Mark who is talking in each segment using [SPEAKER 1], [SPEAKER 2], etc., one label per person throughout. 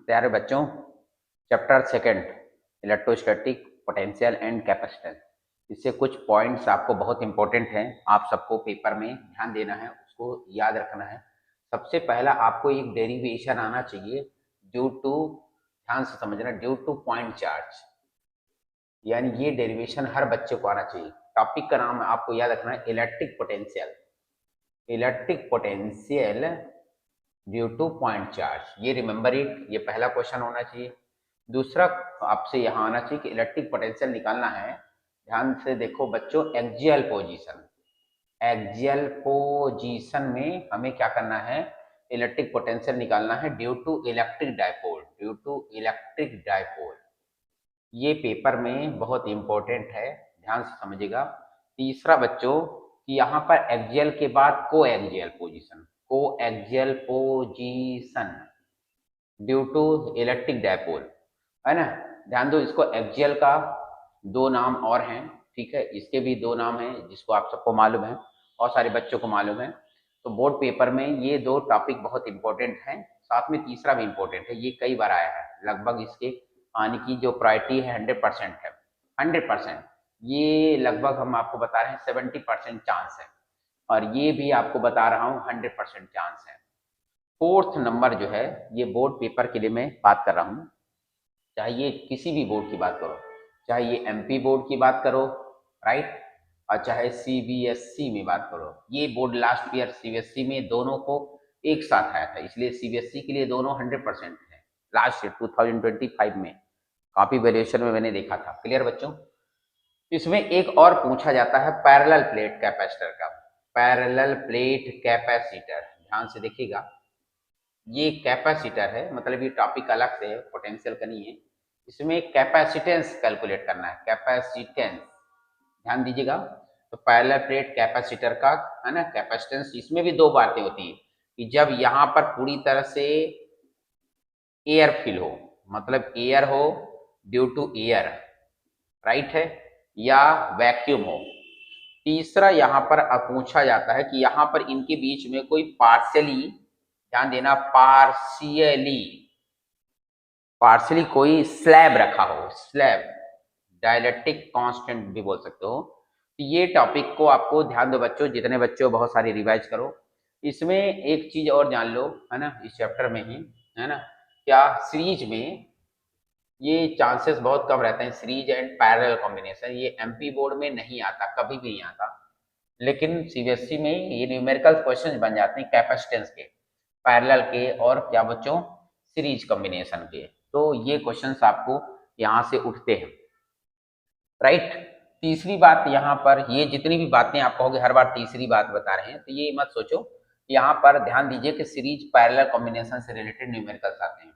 [SPEAKER 1] प्यारे बच्चों, chapter second electrostatic potential and capacitance. इससे कुछ पॉइंट्स आपको बहुत इंपॉर्टेंट हैं, आप सबको पेपर में ध्यान देना है, उसको याद रखना है। सबसे पहला आपको एक डेरिवेशन आना चाहिए ड्यू टू, ध्यान से समझना, ड्यू टू पॉइंट चार्ज, यानी ये डेरिवेशन हर बच्चे को आना चाहिए। टॉपिक का नाम आपको याद रखना है electric potential. Electric potential due to point charge, ये रिमेंबर इट, ये पहला क्वेश्चन होना चाहिए। दूसरा आपसे यहाँ आना चाहिए कि इलेक्ट्रिक पोटेंशियल निकालना है। ध्यान से देखो बच्चों, एक्सियल पोजीशन, एक्सियल पोजीशन में हमें क्या करना है, इलेक्ट्रिक पोटेंशियल निकालना है due to electric dipole, due to electric dipole. ये पेपर में बहुत इंपॉर्टेंट है, ध्यान से समझिएगा। तीसरा बच्चों कि यहाँ पर एक्सियल के बाद को एक्सियल पोजीशन, को axial position due to electric dipole, है ना। ध्यान दो, इसको एक्सियल का दो नाम और हैं, ठीक है, इसके भी दो नाम हैं जिसको आप सबको मालूम है और सारे बच्चों को मालूम है। तो बोर्ड पेपर में ये दो टॉपिक बहुत इंपॉर्टेंट हैं, साथ में तीसरा भी इंपॉर्टेंट है, ये कई बार आया है, लगभग इसके आने की जो प्रायोरिटी है 100% है, 100%। ये लगभग हम आपको बता रहे हैं 70% चांस है, और ये भी आपको बता रहा हूँ 100% चांस है। फोर्थ नंबर जो है, ये बोर्ड पेपर के लिए मैं बात कर रहा हूँ, चाहे ये किसी भी बोर्ड की बात करो, चाहे ये एमपी बोर्ड की बात करो, राइट, और चाहे सीबीएसई में बात करो। ये बोर्ड लास्ट ईयर सीबीएसई में दोनों को एक साथ आया था, इसलिए सीबीएसई के लिए दोनों 100% है। लास्ट ईयर 2025 में कॉपी वैल्यूएशन में मैंने देखा था। क्लियर बच्चों। इसमें एक और पूछा जाता है पैरेलल प्लेट कैपेसिटर का, पैरेलल प्लेट कैपेसिटर, ध्यान से देखिएगा। ये कैपेसिटर है, मतलब ये टॉपिक अलग से है, पोटेंशियल का नहीं है। इसमें कैपेसिटेंस कैलकुलेट करना है, कैपेसिटेंस, ध्यान दीजिएगा। तो पैरेलल प्लेट कैपेसिटर का, है ना, कैपेसिटेंस, इसमें भी दो बातें होती है कि जब यहाँ पर पूरी तरह से एयर फिल हो, मतलब एयर हो ड्यू टू एयर, राइट है, या वैक्यूम हो। तीसरा यहाँ पर पूछा जाता है कि यहाँ पर इनके बीच में कोई पार्शियली, ध्यान देना, पार्शियली कोई स्लैब रखा हो, स्लैब, डायलेक्ट्रिक कांस्टेंट भी बोल सकते हो। तो ये टॉपिक को आपको ध्यान दो बच्चों, जितने बच्चों, बहुत सारी रिवाइज करो। इसमें एक चीज और जान लो, है ना, इस चैप्टर में ही, है ना, क्या सीरीज में ये चांसेस बहुत कम रहते हैं, सीरीज एंड पैरेलल कॉम्बिनेशन, ये एमपी बोर्ड में नहीं आता, कभी भी नहीं आता, लेकिन सीबीएसई में ये न्यूमेरिकल क्वेश्चंस बन जाते हैं कैपेसिटेंस के, पैरेलल के, और क्या बच्चों, सीरीज कॉम्बिनेशन के। तो ये क्वेश्चंस आपको यहाँ से उठते हैं, राइट। तीसरी बात यहाँ पर, ये जितनी भी बातें आप कहोगे हर बार तीसरी बात बता रहे हैं, तो ये मत सोचो। यहाँ पर ध्यान दीजिए कि सीरीज पैरेलल कॉम्बिनेशन से रिलेटेड न्यूमेरिकल्स आते हैं,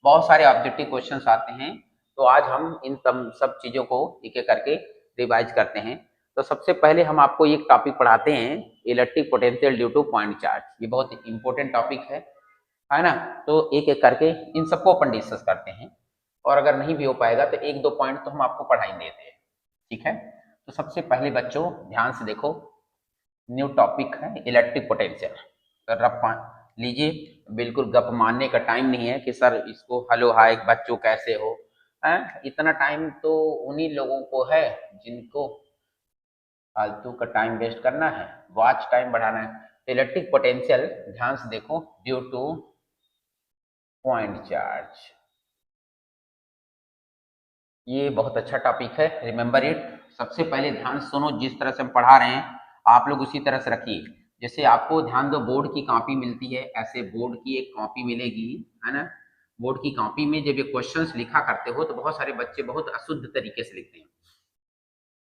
[SPEAKER 1] बहुत सारे ऑब्जेक्टिव क्वेश्चंस आते हैं। तो आज हम इन सब चीजों को एक एक करके रिवाइज करते हैं। तो सबसे पहले हम आपको एक टॉपिक पढ़ाते हैं, electric potential due to point charge. ये बहुत इंपॉर्टेंट टॉपिक है ना। तो एक एक करके इन सबको अपन डिस्कस करते हैं, और अगर नहीं भी हो पाएगा तो एक दो पॉइंट तो हम आपको पढ़ा ही देते हैं, ठीक है। तो सबसे पहले बच्चों ध्यान से देखो, न्यू टॉपिक है इलेक्ट्रिक पोटेंशियल। तो रफ लीजिए, बिल्कुल गप मारने का टाइम नहीं है कि सर इसको हेलो हाय बच्चों कैसे हो, इतना टाइम तो उन्हीं लोगों को है जिनको फालतू का टाइम वेस्ट करना है, वॉच टाइम बढ़ाना है। तो इलेक्ट्रिक पोटेंशियल ध्यान से देखो, ड्यू टू पॉइंट चार्ज, ये बहुत अच्छा टॉपिक है, रिमेंबर इट। सबसे पहले ध्यान सुनो, जिस तरह से हम पढ़ा रहे हैं आप लोग उसी तरह से रखिए। जैसे आपको ध्यान दो, बोर्ड की कॉपी मिलती है, ऐसे बोर्ड की एक कॉपी मिलेगी, है ना। बोर्ड की कॉपी में जब ये क्वेश्चंस लिखा करते हो तो बहुत सारे बच्चे बहुत अशुद्ध तरीके से लिखते हैं।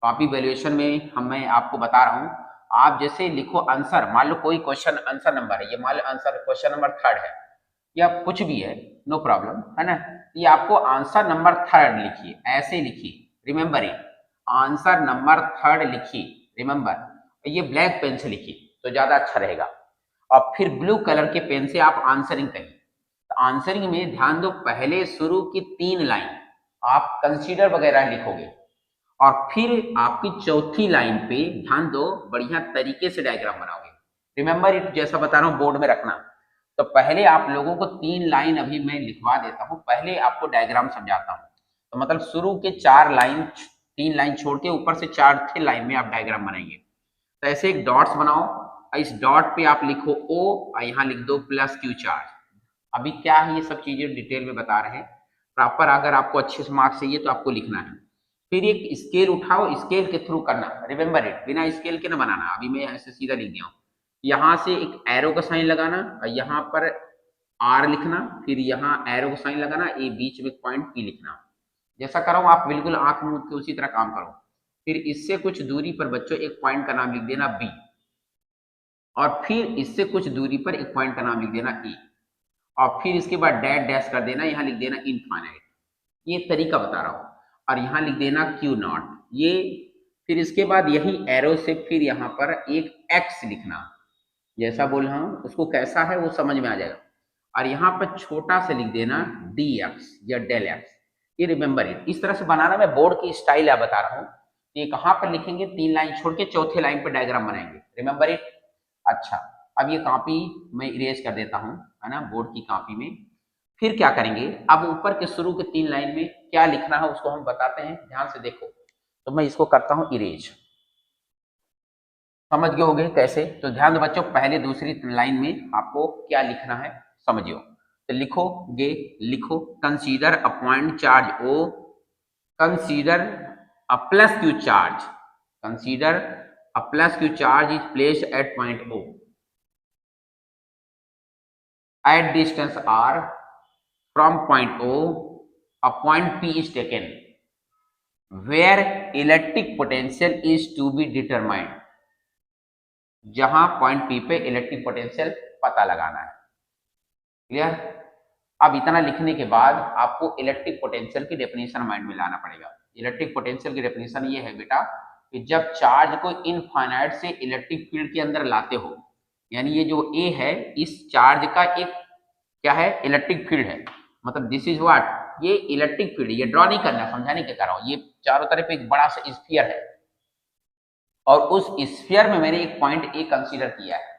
[SPEAKER 1] कॉपी वैल्यूएशन में मैं आपको बता रहा हूँ, आप जैसे लिखो आंसर, मान लो कोई क्वेश्चन आंसर नंबर है, ये मान लो आंसर क्वेश्चन नंबर 3 है या कुछ भी है, नो प्रॉब्लम, है ना। ये आपको आंसर नंबर 3 लिखिए, ऐसे लिखिए, रिमेंबर इट, आंसर नंबर 3 लिखिए, रिमेंबर। ये ब्लैक पेन से लिखिए तो ज्यादा अच्छा रहेगा, और फिर ब्लू कलर के पेन से आप आंसरिंग करिए। तो आंसरिंग में ध्यान दो, पहले शुरू की 3 लाइन आप कंसीडर वगैरह लिखोगे, और फिर आपकी चौथी लाइन पे ध्यान दो, बढ़िया तरीके से डायग्राम बनाओगे। रिमेंबर इट, जैसा बता रहा हूँ बोर्ड में रखना, तो पहले आप लोगों को 3 लाइन अभी मैं लिखवा देता हूँ, पहले आपको डायग्राम समझाता हूँ। तो मतलब शुरू के 4 लाइन, 3 लाइन छोड़ के ऊपर से 4थे लाइन में आप डायग्राम बनाएंगे। तो ऐसे एक डॉट्स बनाओ और इस डॉट पे आप लिखो O और यहाँ लिख दो प्लस Q चार्ज। अभी क्या है ये सब चीजें डिटेल में बता रहे हैं, प्रॉपर अगर आपको अच्छे से मार्क्स चाहिए तो आपको लिखना है। फिर एक स्केल उठाओ, स्केल के थ्रू करना, रिमेंबर इट, बिना स्केल के ना बनाना। अभी मैं ऐसे सीधा लिख दिया हूँ। यहाँ से एक एरो का साइन लगाना और यहाँ पर R लिखना, फिर यहाँ एरो का साइन लगाना, ये बीच में पॉइंट P लिखना। जैसा करो आप बिल्कुल आंख मूंद के उसी तरह काम करो। फिर इससे कुछ दूरी पर बच्चों एक पॉइंट का नाम लिख देना B, और फिर इससे कुछ दूरी पर एक पॉइंट का नाम लिख देना E, और फिर इसके बाद डैश डैश कर देना, यहाँ लिख देना इनफाइनाइट। ये तरीका बता रहा हूँ। और यहाँ लिख देना Q नॉट ये। फिर इसके बाद यही एरो से फिर यहाँ पर एक X लिखना, जैसा बोल रहा हूँ उसको कैसा है वो समझ में आ जाएगा। और यहाँ पर छोटा से लिख देना DX या डेल X। ये रिमेंबर इट, इस तरह से बनाना। मैं बोर्ड की स्टाइल आप बता रहा हूँ। ये कहाँ पर लिखेंगे, 3 लाइन छोड़ के चौथे लाइन पर डायग्राम बनाएंगे, रिमेंबर इट। अच्छा, अब ये कॉपी मैं इरेज कर देता हूँ, है ना, बोर्ड की कॉपी में। फिर क्या करेंगे, अब ऊपर के शुरू के 3 लाइन में क्या लिखना है उसको हम बताते हैं, ध्यान से देखो। तो मैं इसको करता हूँ इरेज, समझ गए होंगे कैसे। तो ध्यान दो बच्चों, पहले दूसरी लाइन में आपको क्या लिखना है समझियो। तो लिखोगे, लिखो consider a point charge O, consider a plus Q charge, consider a plus Q charge is placed at point O at distance R from point O, a point P is taken where electric potential is to be determined, जहां point P पे electric potential पता लगाना है। Clear. अब इतना लिखने के बाद आपको इलेक्ट्रिक पोटेंशियल की डेफिनेशन माइंड में लाना पड़ेगा। इलेक्ट्रिक पोटेंशियल की डेफिनेशन ये है बेटा कि जब चार्ज को इनफाइनाइट से इलेक्ट्रिक फील्ड के अंदर लाते हो, यानी ये जो A है इस चार्ज का एक क्या है, इलेक्ट्रिक फील्ड है। मतलब दिस इज व्हाट, ये इलेक्ट्रिक फील्ड, ये ड्रॉ नहीं करना, समझाने के कर रहा हूं। ये चारों तरफ एक बड़ा सा स्फीयर है और उस स्फीयर में मैंने एक पॉइंट A कंसीडर किया है।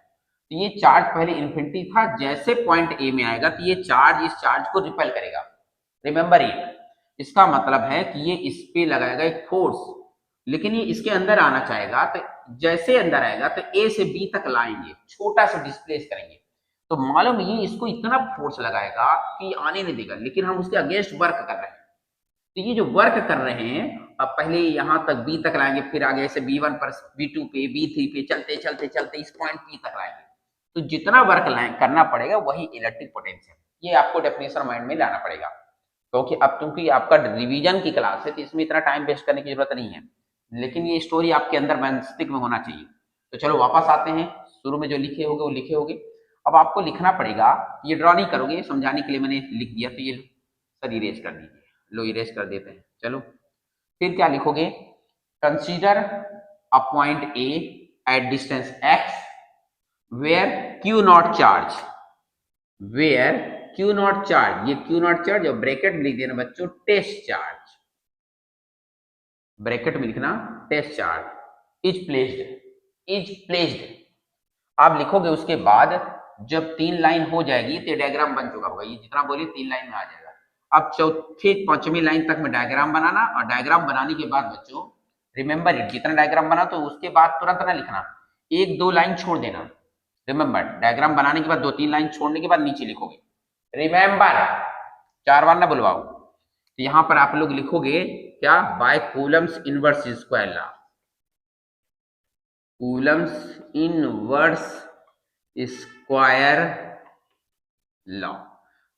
[SPEAKER 1] तो ये चार्ज पहले इन्फिनिटी था, जैसे पॉइंट A में आएगा तो ये चार्ज इस चार्ज को रिपेल करेगा, रिमेंबर इट। इसका मतलब है कि ये इस पे लगाएगा एक फोर्स, लेकिन ये इसके अंदर आना चाहेगा तो जैसे अंदर आएगा तो A से B तक लाएंगे, छोटा सा डिस्प्लेस करेंगे। तो मालूम ये इसको इतना फोर्स लगाएगा कि आने नहीं देगा, लेकिन हम उसके अगेंस्ट वर्क कर रहे हैं। तो ये जो वर्क कर रहे हैं, अब पहले यहां तक B तक लाएंगे, फिर आगे से B1 पर B2 पे B3 पे चलते चलते चलते इस पॉइंट P तक लाएंगे। तो जितना वर्क करना पड़ेगा वही इलेक्ट्रिक पोटेंशियल। ये आपको डेफिनेशन माइंड में लाना पड़ेगा, क्योंकि अब क्योंकि आपका रिवीजन की क्लास है तो इसमें इतना टाइम वेस्ट करने की जरूरत नहीं है, लेकिन ये स्टोरी आपके अंदर मस्तिष्क में होना चाहिए। तो चलो वापस आते हैं, शुरू में जो लिखे होगे वो लिखे होगे। अब आपको लिखना पड़ेगा, ये ड्रॉ नहीं करोगे, समझाने के लिए मैंने लिख दिया। तो ये सर इरेज कर दीजिए, लो इरेज कर देते हैं। चलो फिर क्या लिखोगे, consider a point A at distance X where Q nought charge, where Q nought charge, ये Q नॉट चार्ज और ब्रैकेट में लिख देना बच्चों टेस्ट चार्ज, ब्रैकेट में लिखना test charge is placed, is placed. आप लिखोगे, उसके बाद जब 3 लाइन हो जाएगी तो डायग्राम बन चुका होगा। ये जितना बोलिए 3 लाइन में आ जाएगा। अब चौथी 5वीं लाइन तक में डायग्राम बनाना, और डायग्राम बनाने के बाद बच्चों रिमेंबर इट, जितना डायग्राम बना तो उसके बाद तुरंत ना लिखना, 1-2 लाइन छोड़ देना। रिमेंबर, डायग्राम बनाने के बाद 2-3 लाइन छोड़ने के बाद नीचे लिखोगे, रिमेंबर, 4 बार ना बुलवाओ। तो यहां पर आप लोग लिखोगे क्या, by Coulomb's inverse square law, Coulomb's inverse square law.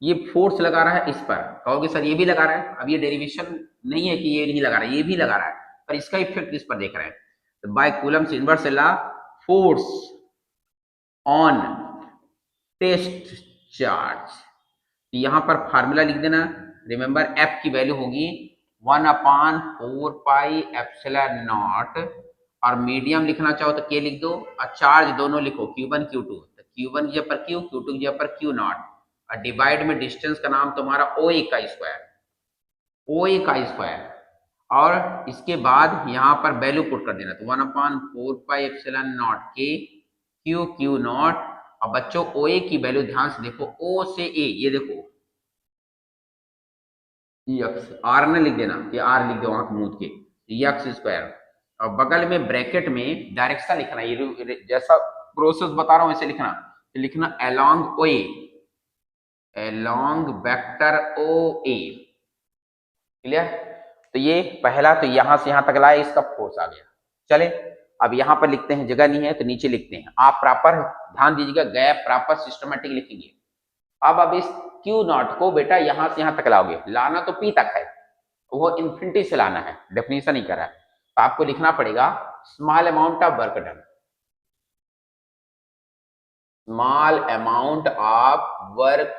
[SPEAKER 1] ये फोर्स लगा रहा है इस पर, कहोगे सर ये भी लगा रहा है। अब ये डेरिवेशन नहीं है कि ये नहीं लगा रहा है, ये भी लगा रहा है, पर इसका इफेक्ट इस पर देख रहे हैं। तो by Coulomb's inverse law, force on test charge, यहां पर फार्मूला लिख देना। रिमेंबर F की वैल्यू होगी 1/4 पाई एप्सिलॉन नॉट, और मीडियम लिखना चाहो तो K लिख दो, और चार्ज दोनों लिखो Q1 Q2, तो Q1 की जगह पर Q, Q2 की जगह पर Q नॉट, और डिवाइड में डिस्टेंस का नाम तुम्हारा OA का स्क्वायर, OA का स्क्वायर। और इसके बाद यहाँ पर वैल्यू पुट कर देना, तो 1/4 pi epsilon not K Q Q not, अब बच्चों ओ ए की वैल्यू ध्यान से देखो, ओ से ए, ये देखो एक्स, आर न लिख देना, ये आर लिख दो आंख मूंद के, एक्स स्क्वायर। और बगल में ब्रैकेट में डायरेक्शन लिखना, ये जैसा प्रोसेस बता रहा हूं ऐसे लिखना, तो लिखना अलोंग ओ ए, अलोंग वेक्टर ओ ए, क्लियर। तो ये पहला, तो यहां से यहां तक लाए, इसका फोर्स आ गया। चले अब यहां पर लिखते हैं, जगह नहीं है तो नीचे लिखते हैं। आप प्रॉपर ध्यान दीजिएगा, गैप प्रॉपर सिस्टमेटिक लिखेंगे। अब इस क्यू नॉट को बेटा यहां से यहां तक लाओगे, लाना तो पी तक है, वो इन्फिनिटी से लाना है, डेफिनेशन ही कर रहा है। तो आपको लिखना पड़ेगा small amount of work done, small amount of work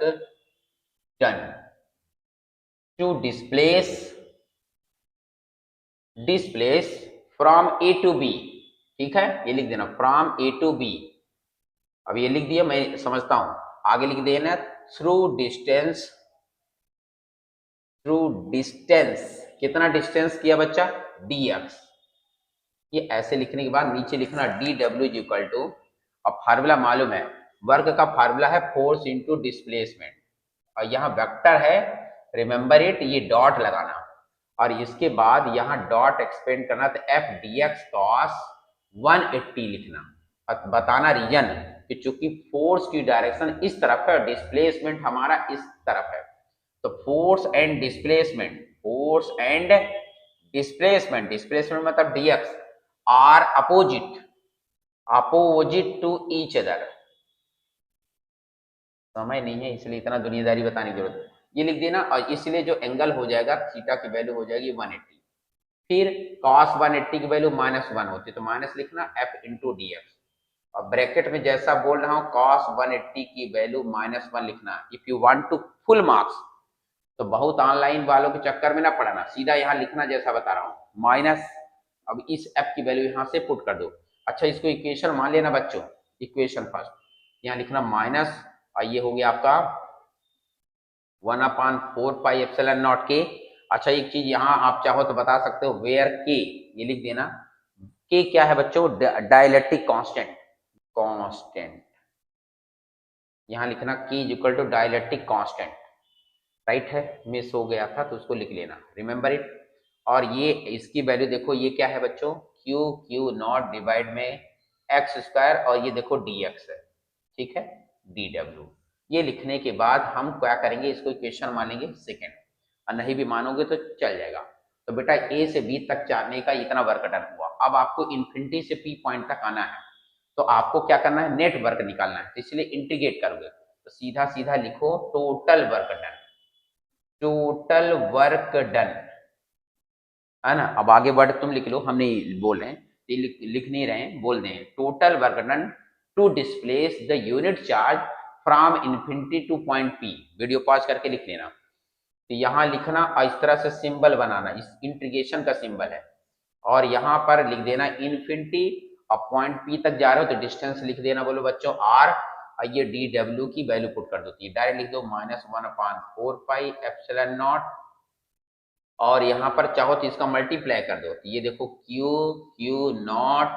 [SPEAKER 1] done to displace from A to B. ठीक है, ये लिख देना फ्रॉम ए टू बी। अब ये लिख दिया, मैं समझता हूं, आगे लिख देना थ्रू डिस्टेंस, कितना डिस्टेंस किया बच्चा, dx। ये ऐसे लिखने के बाद नीचे लिखना dw इज इक्वल टू, अब फार्मूला मालूम है, वर्क का फार्मूला है फोर्स इंटू डिस्प्लेसमेंट, और यहाँ वेक्टर है, रिमेंबर इट, ये डॉट लगाना, और इसके बाद यहाँ डॉट एक्सपेंड करना, तो एफ डी एक्स कॉस 180 लिखना, और बताना रीजन कि चूंकि फोर्स की डायरेक्शन इस तरफ है और डिस्प्लेसमेंट हमारा इस तरफ है, तो फोर्स एंड डिस्प्लेसमेंट मतलब dx are opposite to each other. समय नहीं है इसलिए इतना दुनियादारी बताने की जरूरत है, ये लिख देना। और इसलिए जो एंगल हो जाएगा, थीटा की वैल्यू हो जाएगी 180। फिर cos 180 की वैल्यू -1 होती है, तो माइनस लिखना f इंटू डी एक्स, और ब्रैकेट में जैसा बोल रहा हूँ cos 180 की वैल्यू -1 लिखना। If you want to full marks, तो बहुत ऑनलाइन वालों के चक्कर में ना पड़ना, सीधा यहाँ लिखना जैसा बता रहा हूँ, माइनस, अब इस f की वैल्यू यहाँ से पुट कर दो। अच्छा, इसको इक्वेशन मान लेना बच्चों, इक्वेशन फर्स्ट यहाँ लिखना माइनस, और ये हो गया आपका 1/4πε0 के। अच्छा, एक चीज यहाँ आप चाहो तो बता सकते हो, वेयर के, ये लिख देना, के क्या है बच्चों, डाइलेक्ट्रिक कांस्टेंट, यहाँ लिखना K is equal to dielectric constant, right है, मिस हो गया था तो उसको लिख लेना, रिमेंबर इट। और ये इसकी वैल्यू देखो, ये क्या है बच्चों, क्यू नॉट डिवाइड में एक्स स्क्वायर, और ये देखो dx है, ठीक है, dw। ये लिखने के बाद हम क्या करेंगे, इसको इक्वेशन मान लेंगे सेकेंड, और नहीं भी मानोगे तो चल जाएगा। तो बेटा ए से बी तक जाने का इतना वर्क डन हुआ। अब आपको इन्फिनिटी से पी पॉइंट तक आना है, तो आपको क्या करना है, नेट वर्क निकालना है, तो इसलिए इंटीग्रेट करोगे, तो सीधा सीधा लिखो टोटल वर्क डन, है ना। अब आगे वर्ड तुम लिख लो, हम नहीं बोल रहे हैं, लिख नहीं रहे हैं, बोल दें total work done to displace the unit charge from infinity to point P. Video pause करके लिख लेना, तो यहाँ लिखना और इस तरह से सिंबल बनाना, इस इंटीग्रेशन का सिंबल है, और यहाँ पर लिख देना इन्फिनिटी, और पॉइंट पी तक जा रहे हो तो डिस्टेंस लिख देना, बोलो बच्चों आर, और ये डी डब्ल्यू की वैल्यू पुट कर दो, तो ये डायरेक्ट लिख दो -1/4πε0, और यहाँ पर चाहो तो इसका मल्टीप्लाई कर दो, तो ये देखो क्यू नॉट,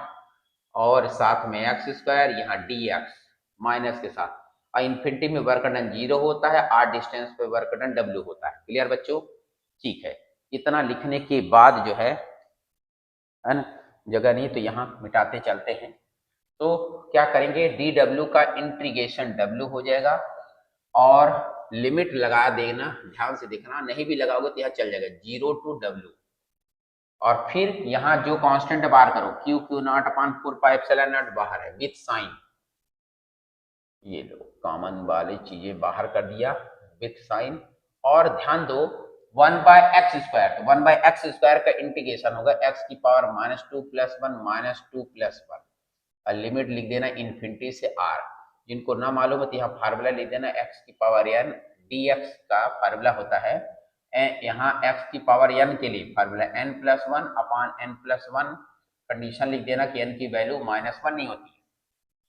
[SPEAKER 1] और साथ में एक्स स्क्वायर, यहाँ डी एक्स माइनस के साथ, और इन्फिनिटी में वर्क डन 0 होता है, आर डिस्टेंस पे वर्क डन W होता है। क्लियर बच्चों, ठीक है। इतना लिखने के बाद जो है ना, जगह नहीं तो यहाँ मिटाते चलते हैं, तो क्या करेंगे, dw का इंटीग्रेशन W हो जाएगा, और लिमिट लगा देना, ध्यान से देखना, नहीं भी लगाओगे तो यहाँ चल जाएगा 0 to W, और फिर यहाँ जो कांस्टेंट बाहर करो, क्यू नॉट अपॉन 4πε0 बाहर है विथ साइन, ये लो कॉमन वाली चीजें बाहर कर दिया विथ साइन, और ध्यान दो 1/x², तो 1/x² का इंटीग्रेशन होगा x की पावर -2 + 1 -2 + 1, और लिमिट लिख देना इन्फिनिटी से r। जिनको ना मालूम हो तो यहाँ फार्मूला लिख देना, x की पावर n, dx का फार्मूला होता है, यहाँ x की पावर n के लिए फार्मूला n+1/n+1, कंडीशन लिख देना कि n की वैल्यू -1 नहीं होती,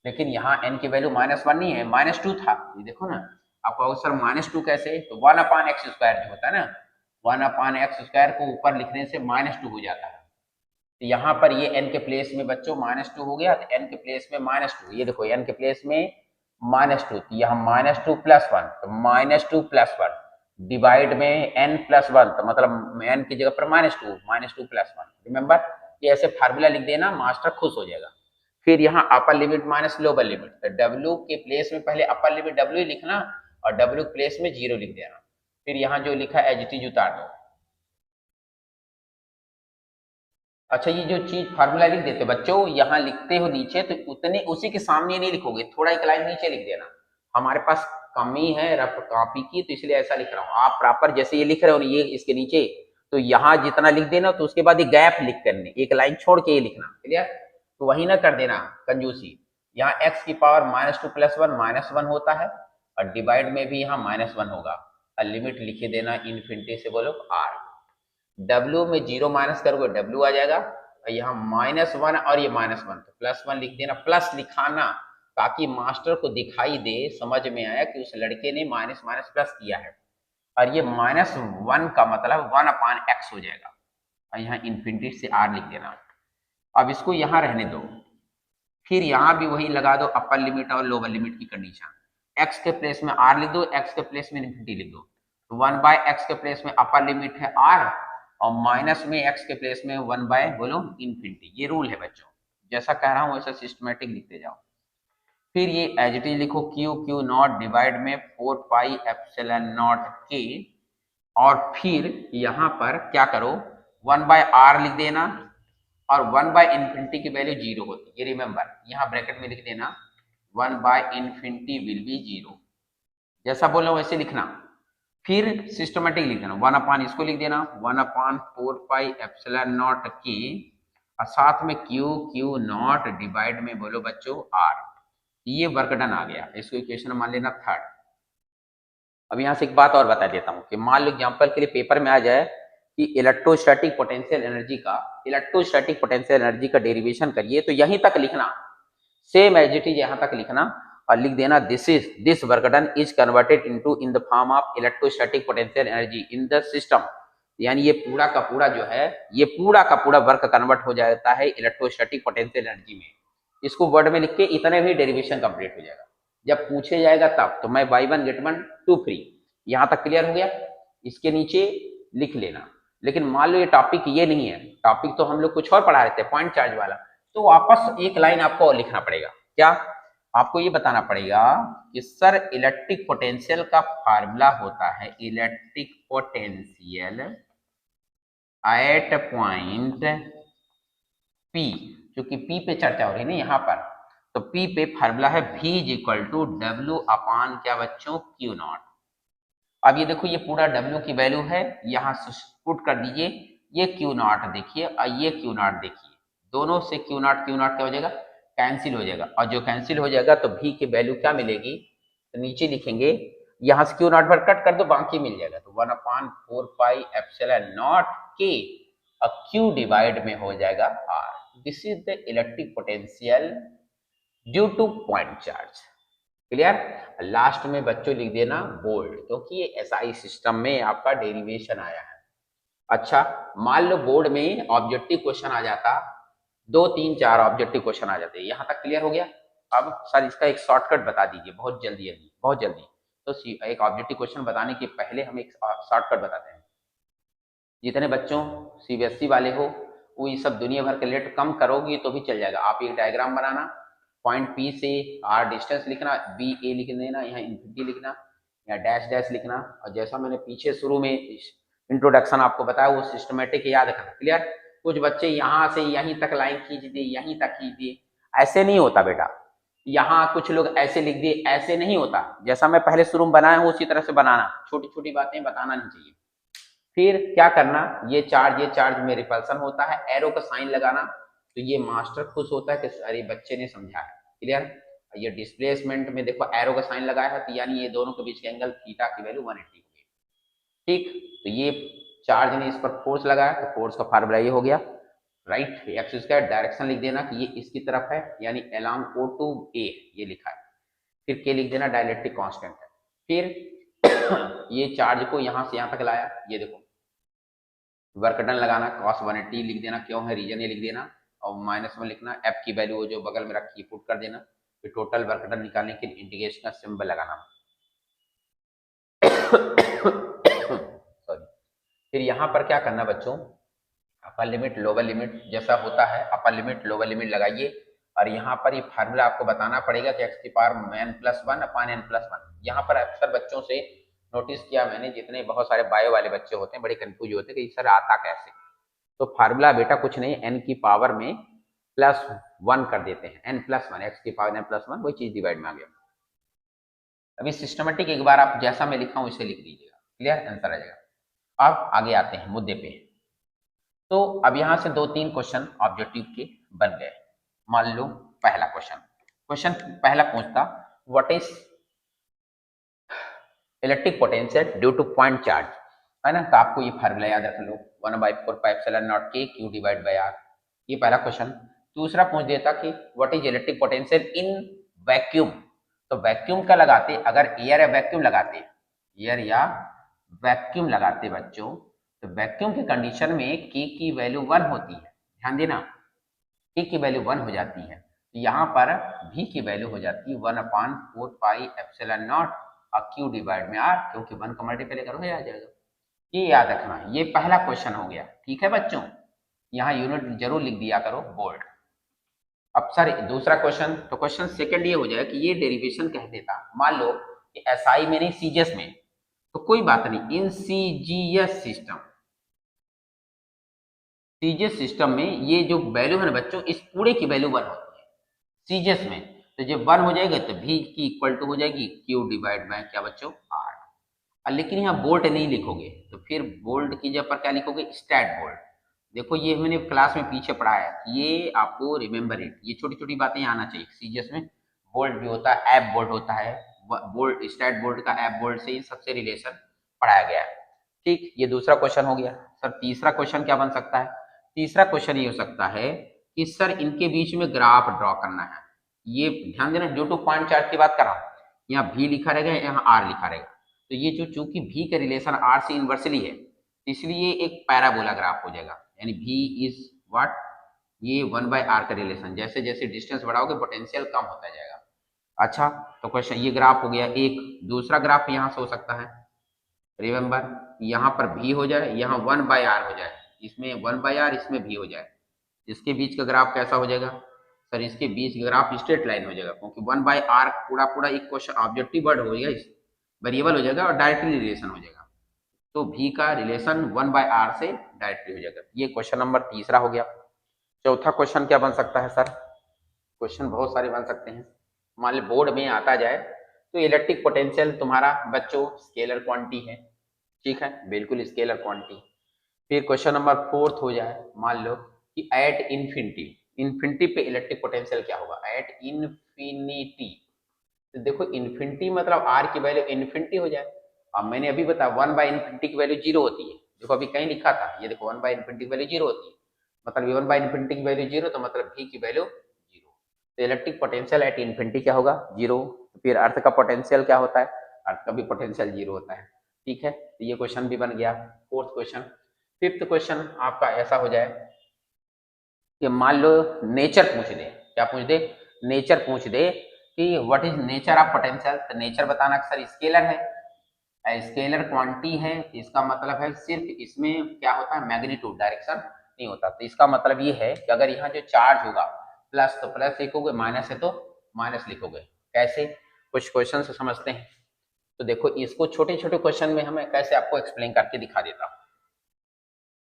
[SPEAKER 1] लेकिन यहाँ n की वैल्यू -1 नहीं है, -2 था, ये देखो ना, आपको सर -2 कैसे, तो 1/x² जो होता है ना, 1/x² को ऊपर लिखने से -2 हो जाता है, तो यहाँ पर ये n के प्लेस में बच्चों -2 हो गया, तो n के प्लेस में -2, ये देखो n के प्लेस में -2, तो यहाँ -2 + 1, तो -2 + 1 डिवाइड में n+1, तो मतलब n की जगह पर -2, -2 + 1। रिमेंबर, ये ऐसे फार्मूला लिख देना, मास्टर खुश हो जाएगा। फिर यहाँ upper limit minus lower limit, तो w के प्लेस में पहले अपर लिमिट w ही लिखना और w के प्लेस में 0 लिख देना। फिर यहाँ जो लिखा एज इट इज उतार दो। अच्छा, ये जो चीज फार्मूला लिख देते बच्चों, यहाँ लिखते हो नीचे तो उतने उसी के सामने नहीं लिखोगे, थोड़ा एक लाइन नीचे लिख देना। हमारे पास कमी है रफ कॉपी की, तो इसलिए ऐसा लिख रहा हूँ। आप प्रॉपर जैसे ये लिख रहे हो ये इसके नीचे, तो यहाँ जितना लिख देना, तो उसके बाद ये गैप लिख करने, एक लाइन छोड़ के ये लिखना। क्लियर? तो वही ना कर देना कंजूसी। यहाँ x की पावर -2 + 1 -1 होता है, और डिवाइड में भी यहाँ -1 होगा, और लिमिट लिखे देना इन्फिनिटी से बोलो r। W में 0 माइनस करोगे W आ जाएगा, और यहाँ -1 और ये -1, तो +1 लिख देना। प्लस लिखाना ताकि मास्टर को दिखाई दे, समझ में आया कि उस लड़के ने माइनस माइनस प्लस किया है। और ये -1 का मतलब 1/x हो जाएगा, और यहाँ इन्फिनिटी से r लिख देना। अब इसको यहाँ रहने दो। फिर यहाँ भी वही लगा दो, अपर लिमिट और लोअर लिमिट की कंडीशन। x के प्लेस में r लिख दो, x के प्लेस में इन्फिनिटी लिख दो। तो 1/x के प्लेस में अपर लिमिट है r, और माइनस में x के प्लेस में 1/ बोलो इन्फिनिटी। ये रूल है बच्चों, जैसा कह रहा हूँ वैसा सिस्टमेटिक लिखते जाओ। फिर ये एज इट इज लिखो, q नॉट डिवाइड में 4πε0 k, और फिर यहाँ पर क्या करो, 1/r लिख देना, और 1/इन्फिनिटी की वैल्यू 0 होती है, ये रिमेंबर। यहाँ ब्रैकेट में लिख देना 1/इन्फिनिटी विल बी 0, जैसा बोला वैसे लिखना। फिर सिस्टमेटिक लिख देना, 1/, इसको लिख देना 1/4πε0 k, और साथ में q नॉट डिवाइड में बोलो बच्चों r। ये वर्क डन आ गया, इसको इक्वेशन मान लेना 3rd। अब यहाँ से एक बात और बता देता हूँ कि मान लो एग्जाम्पल के लिए पेपर में आ जाए कि इलेक्ट्रोस्टैटिक पोटेंशियल एनर्जी का डेरिवेशन करिए, तो यहीं तक लिखना, सेम एज इट इज यहाँ तक लिखना, और लिख देना this work done is converted into in the form of electrostatic potential energy in the system. यानी ये पूरा का पूरा जो है, ये पूरा का पूरा वर्क कन्वर्ट हो जाता है इलेक्ट्रोस्टैटिक पोटेंशियल एनर्जी में। इसको वर्ड में लिख के इतने भी डेरिवेशन कंप्लीट हो जाएगा। जब पूछे जाएगा तब तो मैं बाई 1 गेट 1 2 फ्री। यहाँ तक क्लियर हो गया? इसके नीचे लिख लेना। लेकिन मान लो ये टॉपिक ये नहीं है, टॉपिक तो हम लोग कुछ और पढ़ा रहे थे, पॉइंट चार्ज वाला, तो वापस एक लाइन आपको और लिखना पड़ेगा। क्या? आपको ये बताना पड़ेगा कि सर इलेक्ट्रिक पोटेंशियल का फार्मूला होता है electric potential at point P, क्योंकि P पे चर्चा हो रही है ना यहाँ पर, तो P पे फार्मूला है V = W अपान क्या बच्चों, Q नॉट। अब ये देखो, ये पूरा W की वैल्यू है, यहाँ पुट कर दीजिए, ये Q नॉट देखिए और ये Q नॉट देखिए, दोनों से Q नॉट क्या हो जाएगा, कैंसिल हो जाएगा, और जो कैंसिल हो जाएगा तो V की वैल्यू क्या मिलेगी, तो नीचे लिखेंगे, यहाँ से Q नॉट पर कट कर दो, बाकी मिल जाएगा, तो 1/4πε0 K, और Q डिवाइड में हो जाएगा R। This is the electric potential due to point charge. Clear? Last में बच्चों लिख देना बोल्ड, क्योंकि ये एसआई सिस्टम में आपका डेरिवेशन आया है। अच्छा, मान लो बोर्ड में ऑब्जेक्टिव क्वेश्चन आ जाता, 2 3 4 ऑब्जेक्टिव क्वेश्चन आ जाते, यहाँ तक क्लियर हो गया? अब सर इसका एक शॉर्टकट बता दीजिए, बहुत जल्दी जल्दी, बहुत जल्दी। तो एक ऑब्जेक्टिव क्वेश्चन बताने के पहले हम एक शॉर्टकट बताते हैं। जितने बच्चों सीबीएसई वाले हो, वो ये सब दुनिया भर के लेट कम करोगी तो भी चल जाएगा। आप एक डायग्राम बनाना, पॉइंट पी से आर डिस्टेंस लिखना, बी ए लिख देना, यहाँ इन्फिनिटी लिखना, या डैश डैश लिखना, और जैसा मैंने पीछे शुरू में इंट्रोडक्शन आपको बताया वो सिस्टमेटिक याद रखना। क्लियर? कुछ बच्चे यहाँ से यहीं तक लाइन खींच दिए, यहीं तक खींच दिए, ऐसे नहीं होता बेटा। यहाँ कुछ लोग ऐसे लिख दिए, ऐसे नहीं होता। जैसा मैं पहले शुरू में बनाया हूँ उसी तरह से बनाना, छोटी छोटी बातें बताना नहीं चाहिए। फिर क्या करना, ये चार्ज में रिपल्सन होता है, एरो का साइन लगाना, तो ये मास्टर खुश होता है कि अरे बच्चे ने समझा है। क्लियर? ये डिस्प्लेसमेंट में देखो एरो का साइन लगाया है, तो यानी ये दोनों के बीच के एंगल थीटा की वैल्यू 180 होगी। ठीक, तो ये चार्ज ने इस पर फोर्स लगाया, तो फोर्स का फार्मूला ये हो गया, राइट एक्सिस का डायरेक्शन लिख देना कि ये इसकी तरफ है, यानी अलोंग O to A ये लिखा है। फिर के लिख देना, डाइलेक्ट्रिक कांस्टेंट है। फिर ये चार्ज को यहाँ से यहाँ तक लाया, ये देखो वर्क डन लगाना, cos 180 लिख देना, क्यों है रीजन ये लिख देना, और -1 लिखना, एफ की वैल्यू जो बगल में रखी है पुट कर देना, फिर टोटल वर्क डन निकालने के लिए इंटीग्रेशन का सिंबल लगाना। सॉरी। फिर यहाँ पर क्या करना बच्चों, अपर लिमिट लोअर लिमिट जैसा होता है, अपर लिमिट लोअर लिमिट लगाइए और यहाँ पर ये फार्मूला आपको बताना पड़ेगा कि एक्स की पावर n+1 अपान n+1। यहाँ पर अक्सर बच्चों से नोटिस किया मैंने, जितने बहुत सारे बायो वाले बच्चे होते हैं बड़े कंफ्यूज होते हैं कि सर आता कैसे। तो फार्मूला बेटा कुछ नहीं, n की पावर में +1 कर देते हैं, n+1, एक्स की पावर n+1 वही चीज डिवाइड में आ गया। अभी सिस्टमेटिक एक बार आप जैसा मैं लिखा हूँ उसे लिख दीजिएगा, क्लियर, आंसर आ जाएगा। अब आगे आते हैं मुद्दे पे। तो अब यहां से 2-3 क्वेश्चन ऑब्जेक्टिव के बन गए। मान लो पहला क्वेश्चन पहला पूछता what is electric potential due to point charge, है ना। तो आपको ये फार्मूला याद रख लो, 1/4πε0 Q डिवाइड बाय R। ये पहला क्वेश्चन। दूसरा पूछ देता कि what is electric potential in vacuum. तो वैक्यूम का लगाते, अगर एयर या वैक्यूम लगाते, एयर या वैक्यूम लगाते बच्चों, तो वैक्यूम के कंडीशन में K की वैल्यू 1 होती है, ध्यान देना, K की वैल्यू 1 हो जाती है। तो यहाँ पर V की वैल्यू हो जाती है 1/4πε0 और Q डिवाइड में R, क्योंकि 1 का मल्टीप्लाई करोगे आ जाएगा। ये याद रखना, ये पहला क्वेश्चन हो गया, ठीक है बच्चों। यहाँ यूनिट जरूर लिख दिया करो बोल्ड। अब सर दूसरा क्वेश्चन, तो क्वेश्चन सेकंड ये हो जाए कि ये डेरिवेशन कह देता, मान लो कि SI में नहीं सीजीएस में, तो कोई बात नहीं, इन सीजीएस सिस्टम में ये जो वैल्यू है ना बच्चों, इस पूरे की वैल्यू 1 होती है सीजीएस में। तो जब 1 हो जाएगा तो V की इक्वल टू हो जाएगी Q डिवाइड बाय क्या बच्चों, R। लेकिन यहाँ बोल्ट नहीं लिखोगे, तो फिर बोल्ट की जगह पर क्या लिखोगे, स्टैट बोल्ट। देखो ये मैंने क्लास में पीछे पढ़ा है, ये आपको रिमेम्बर इट, ये छोटी छोटी बातें आना चाहिए। सीजीएस में बोल्ट भी होता है, एप बोल्ट होता है, बोल्ट स्टैट बोल्ट का एप बोल्ट से इन सबसे रिलेशन पढ़ाया गया है, ठीक। ये दूसरा क्वेश्चन हो गया। सर तीसरा क्वेश्चन क्या बन सकता है, तीसरा क्वेश्चन ये हो सकता है कि सर इनके बीच में ग्राफ ड्रॉ करना है। ये ध्यान देना, ड्यू टू पॉइंट चार्ज की बात कर रहा हूँ, यहाँ V लिखा रहेगा, यहाँ R लिखा रहेगा। तो ये जो चूंकि V का रिलेशन R से इनवर्सली है, इसलिए एक पैराबोला ग्राफ हो जाएगा, यानी V इज व्हाट, ये 1/R का रिलेशन, जैसे जैसे डिस्टेंस बढ़ाओगे पोटेंशियल कम होता जाएगा। अच्छा, तो क्वेश्चन ये ग्राफ हो गया एक। दूसरा ग्राफ यहाँ से हो सकता है, रिमेंबर यहाँ पर V हो जाए, यहाँ 1/R हो जाए, इसमें 1/R, इसमें V हो जाए, इसके बीच का ग्राफ कैसा हो जाएगा सर, इसके बीच का ग्राफ स्ट्रेट लाइन हो जाएगा, क्योंकि 1/R पूरा पूरा एक क्वेश्चन ऑब्जेक्टिव वर्ड हो जाएगा, वेरिएबल हो जाएगा और डायरेक्टली रिलेशन हो जाएगा। तो V का रिलेशन 1/R से डायरेक्टली हो जाएगा। ये क्वेश्चन नंबर तीसरा हो गया। चौथा क्वेश्चन क्या बन सकता है सर, क्वेश्चन बहुत सारे बन सकते हैं। मान लो बोर्ड में आता जाए तो इलेक्ट्रिक पोटेंशियल तुम्हारा बच्चों स्केलर क्वांटिटी है, ठीक है, बिल्कुल स्केलर क्वांटिटी। फिर क्वेश्चन नंबर फोर्थ हो जाए, मान लो कि एट इन्फिनिटी, इन्फिनिटी पे इलेक्ट्रिक पोटेंशियल क्या होगा, एट इन्फिनिटी। तो देखो इन्फिनिटी मतलब R की वैल्यू इन्फिनिटी हो जाए। अब मैंने अभी बताया 1/इन्फिनिटी की वैल्यू 0 होती है, देखो अभी कहीं लिखा था, ये देखो 1/इन्फिनिटी की वैल्यू 0 होती है, मतलब 1/इन्फिनिटी की वैल्यू 0, तो मतलब V की वैल्यू 0। तो इलेक्ट्रिक पोटेंशियल एट इन्फिनिटी क्या होगा, 0। फिर अर्थ का पोटेंशियल क्या होता है, अर्थ का भी पोटेंशियल 0 होता है, ठीक है। तो ये क्वेश्चन भी बन गया, फोर्थ क्वेश्चन। फिफ्थ क्वेश्चन आपका ऐसा हो जाए कि मान लो नेचर पूछ दे, क्या पूछ दे, नेचर पूछ दे कि what is nature of potential. तो नेचर बताना सर स्केलर है, स्केलर क्वांटिटी है, इसका मतलब है सिर्फ इसमें क्या होता है, मैग्नीट्यूड, डायरेक्शन नहीं होता। तो इसका मतलब ये है कि अगर यहाँ जो चार्ज होगा प्लस तो प्लस लिखोगे, माइनस है तो माइनस लिखोगे। कैसे, कुछ क्वेश्चन से समझते हैं। तो देखो इसको छोटे छोटे क्वेश्चन में हमें कैसे आपको एक्सप्लेन करके दिखा देता हूँ।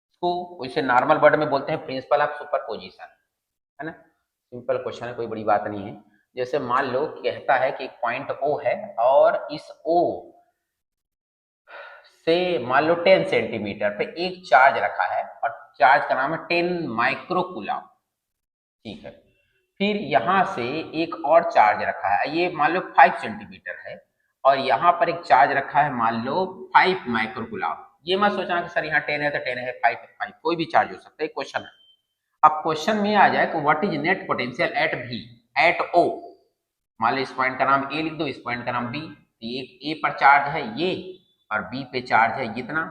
[SPEAKER 1] इसको इसे नॉर्मल वर्ड में बोलते हैं प्रिंसिपल ऑफ सुपरपोजिशन, है ना। सिंपल क्वेश्चन है, कोई बड़ी बात नहीं है। जैसे मान लो कहता है कि एक पॉइंट O है और इस O से मान लो 10 सेंटीमीटर पे एक चार्ज रखा है और चार्ज का नाम है 10 माइक्रोकूलम, ठीक है। फिर यहां से एक और चार्ज रखा है, ये मान लो 5 सेंटीमीटर है और यहाँ पर एक चार्ज रखा है मान लो 5 माइक्रोकूलम। ये मत सोचना कि सर यहाँ 10 है तो 10 है, 5 है, 5 कोई भी चार्ज हो सकता है, क्वेश्चन है। अब क्वेश्चन में आ जाए कि what is net potential at V at O। मान लो इस पॉइंट का नाम A लिख दो, इस पॉइंट का नाम B। तो एक A पर चार्ज है ये और B पे चार्ज है इतना,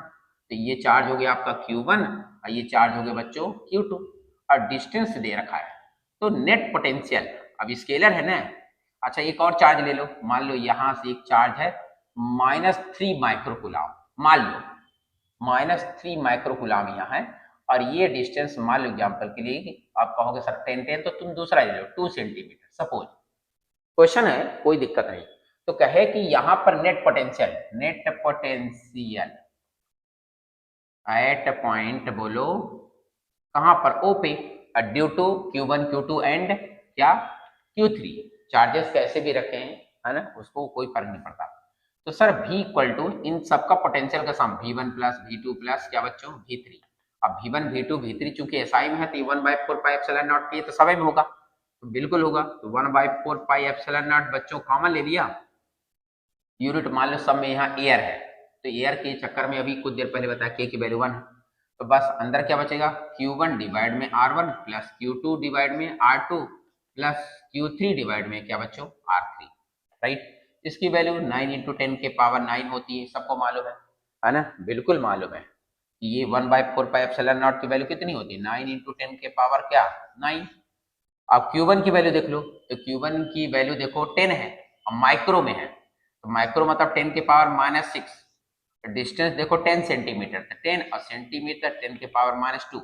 [SPEAKER 1] तो ये चार्ज हो गया आपका Q1 और ये चार्ज हो गया बच्चों Q2 और डिस्टेंस दे रखा है। तो नेट पोटेंशियल, अब स्केलर है ना, अच्छा एक और चार्ज ले लो, मान लो यहां से एक चार्ज है -3 माइक्रोकुलाम, मान लो -3 माइक्रोकुलाम यहाँ है, और ये डिस्टेंस मान लो एग्जाम्पल के लिए कि आप कहोगे सर 10 तो तुम दूसरा ले लो 2 सेंटीमीटर सपोज। क्वेश्चन है, कोई दिक्कत नहीं। तो कहे कि यहाँ पर नेट पोटेंशियल एट पॉइंट बोलो कहां पर ओ पे, due to Q1 Q2 and क्या Q3, चार्जेस कैसे भी रखे हैं है ना, उसको कोई फर्क नहीं पड़ता। तो सर V इक्वल टू इन सबका पोटेंशियल का सम V1 प्लस V2 प्लस क्या बच्चों V3। अब V1 V2 V3 चूंकि SI में है तो 1/4 पाई एप्सिलॉन नॉट, ये तो सभी में होगा, तो बिल्कुल होगा। तो 1/4 पाई एप्सिलॉन नॉट बच्चों कॉमन ले लिया, यूनिट मान लो सब में यहाँ एयर है, तो एयर के चक्कर में अभी कुछ देर पहले बताया K की वैल्यू 1 है, तो बस अंदर क्या बचेगा Q1 डिवाइड में R1 प्लस Q2 डिवाइड में R2 प्लस Q3 डिवाइड में क्या बच्चों R3, राइट। इसकी वैल्यू 9 × 10 के पावर 9 होती है, सबको मालूम है ना, बिल्कुल मालूम है कि ये 1/4 पाई एप्सिलॉन नॉट की वैल्यू कितनी होती है 9 × 10 के पावर क्या 9। अब Q1 की वैल्यू देख लो, तो Q1 की वैल्यू देखो 10 है, अब माइक्रो में है, तो माइक्रो मतलब 10 के पावर -6, डिस्टेंस देखो 10 सेंटीमीटर, तो 10 और सेंटीमीटर 10 के पावर -2,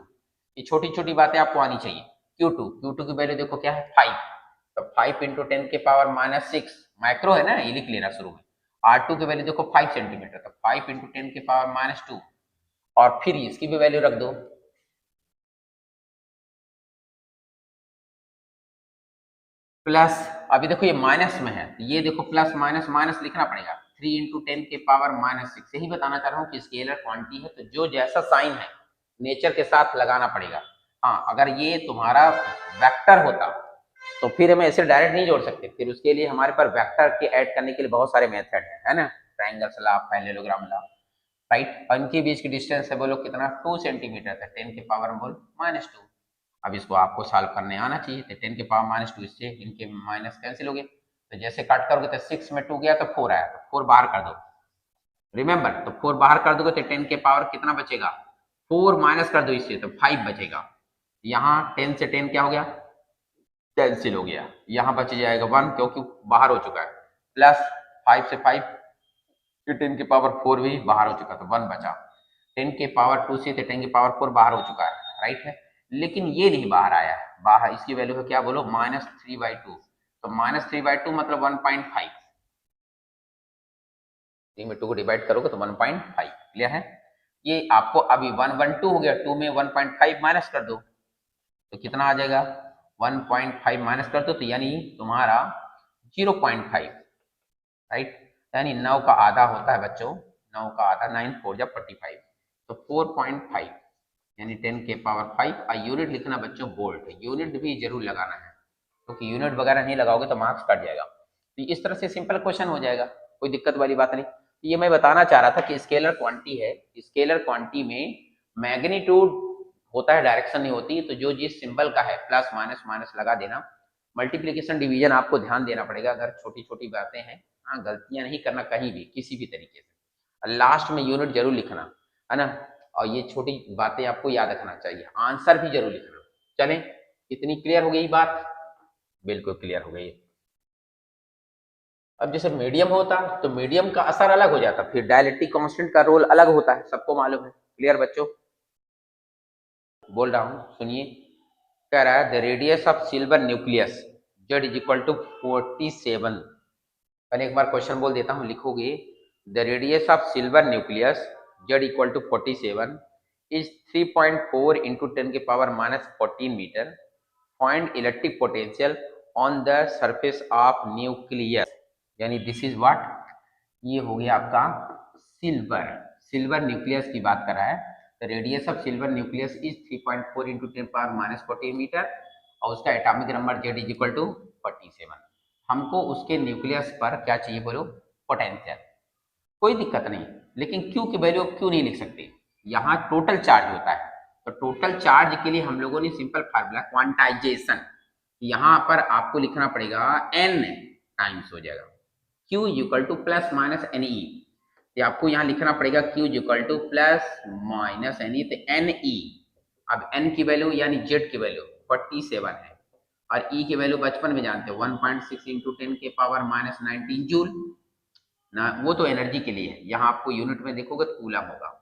[SPEAKER 1] ये छोटी छोटी बातें आपको आनी चाहिए। Q2 की वैल्यू देखो क्या है 5, तो 5 × 10 के पावर -6 माइक्रो है ना, ये लिख लेना शुरू में। R2 की वैल्यू देखो 5 सेंटीमीटर, तो 5 × 10 के पावर -2, और फिर इसकी भी वैल्यू रख दो, प्लस, अभी देखो ये माइनस में है, ये देखो प्लस माइनस माइनस लिखना पड़ेगा, 3 × 10 के पावर -6, यही बताना चाह रहा हूँ कि स्केलर क्वांटिटी है तो जो जैसा साइन है नेचर के साथ लगाना पड़ेगा। हाँ अगर ये तुम्हारा वेक्टर होता तो फिर हम ऐसे डायरेक्ट नहीं जोड़ सकते, फिर उसके लिए हमारे पास वेक्टर के ऐड करने के लिए बहुत सारे मेथड है ना, ट्रायंगल्स ला, पैरेललोग्राम ला, राइट। और इनके बीच की डिस्टेंस है बोलो कितना 2 सेंटीमीटर था, 10 के पावर बोल -2। अब इसको आपको सॉल्व करने आना चाहिए, तो 10 के पावर -2, इससे इनके माइनस कैंसिल हो गए, तो जैसे कट करोगे तो 6 में 2 गया तो 4 आया, तो 4 बाहर कर दो, रिमेंबर, तो 4 बाहर कर दोगे तो 10 के पावर कितना बचेगा 4 माइनस कर दो इससे तो 5 बचेगा, यहाँ 10 से 10 क्या हो गया कैंसिल हो गया, यहाँ बच जाएगा 1 क्योंकि बाहर हो चुका है, प्लस 5 से 5 10 के पावर 4 भी बाहर हो चुका, तो 1 बचा, 10 के पावर 2 से 10 के पावर 4 बाहर हो चुका है, राइट है। लेकिन ये नहीं बाहर आया है, बाहर इसकी वैल्यू है क्या बोलो -3/2, तो -3/2 मतलब 1.5, 3 में 2 को डिवाइड करोगे तो 1.5, क्लियर है। ये आपको अभी 112 हो गया, 2 में 1.5 माइनस कर दो तो कितना आ जाएगा 1.5 माइनस कर दो तो यानी तुम्हारा 0.5, राइट, यानी 9 का आधा होता है बच्चों, 9 का आधा 9 4 जा 45, तो 4.5 यानी 10 के पावर 5, और यूनिट लिखना बच्चों बोल्ट, यूनिट भी जरूर लगाना है क्योंकि तो यूनिट वगैरह नहीं लगाओगे तो मार्क्स कट जाएगा। तो इस तरह से सिंपल क्वेश्चन हो जाएगा, कोई दिक्कत वाली बात नहीं। तो ये मैं बताना चाह रहा था कि स्केलर क्वांटिटी है, स्केलर क्वांटिटी में मैग्नीट्यूड होता है, डायरेक्शन नहीं होती, तो जो जिस सिंबल का है प्लस माइनस माइनस लगा देना, मल्टीप्लीकेशन डिवीजन आपको ध्यान देना पड़ेगा, अगर छोटी छोटी बातें हैं, हाँ गलतियां नहीं करना कहीं भी किसी भी तरीके से, लास्ट में यूनिट जरूर लिखना है ना, और ये छोटी बातें आपको याद रखना चाहिए, आंसर भी जरूर लिखना। चलें, इतनी क्लियर हो गई बात, बिल्कुल क्लियर हो गई। अब जैसे मीडियम होता तो मीडियम का असर अलग हो जाता, फिर डायलेक्ट्रिक कांस्टेंट का रोल अलग होता है, सबको मालूम है, क्लियर बच्चों, बोल रहा हूं सुनिए। कह रहा है the radius of silver nucleus Z is equal to 47, पहले एक बार क्वेश्चन बोल देता हूं, लिखोगे the radius of silver nucleus Z equal to 47 is 3.4 into 10 के power -14 metre, find electric potential on the surface of nucleus, यानी दिस इज व्हाट, ये हो गया आपका सिल्वर, सिल्वर न्यूक्लियस की बात कर रहा है, the radius of silver nucleus is 3.4 into 10 power -14 metre, और उसका atomic number Z is equal to 47। हमको उसके न्यूक्लियस पर क्या चाहिए बोलो पोटेंशियल, कोई दिक्कत नहीं, लेकिन क्यू की वैल्यू क्यों नहीं लिख सकते, यहाँ टोटल चार्ज होता है, तो टोटल चार्ज के लिए हम लोगों ने सिंपल फार्मूला क्वांटाइजेशन, यहाँ पर आपको लिखना पड़ेगा n टाइम्स हो जाएगा Q equal to plus minus n e, आपको यहाँ लिखना पड़ेगा Q equal to plus minus n e, तो एन ई, अब n की वैल्यू यानी Z की वैल्यू 47 है, और ई की वैल्यू बचपन में जानते हो 1.6 इंटू 10 के पावर माइनस 19 जूल ना, वो तो एनर्जी के लिए है। यहाँ आपको यूनिट में देखोगे तो कूलम होगा।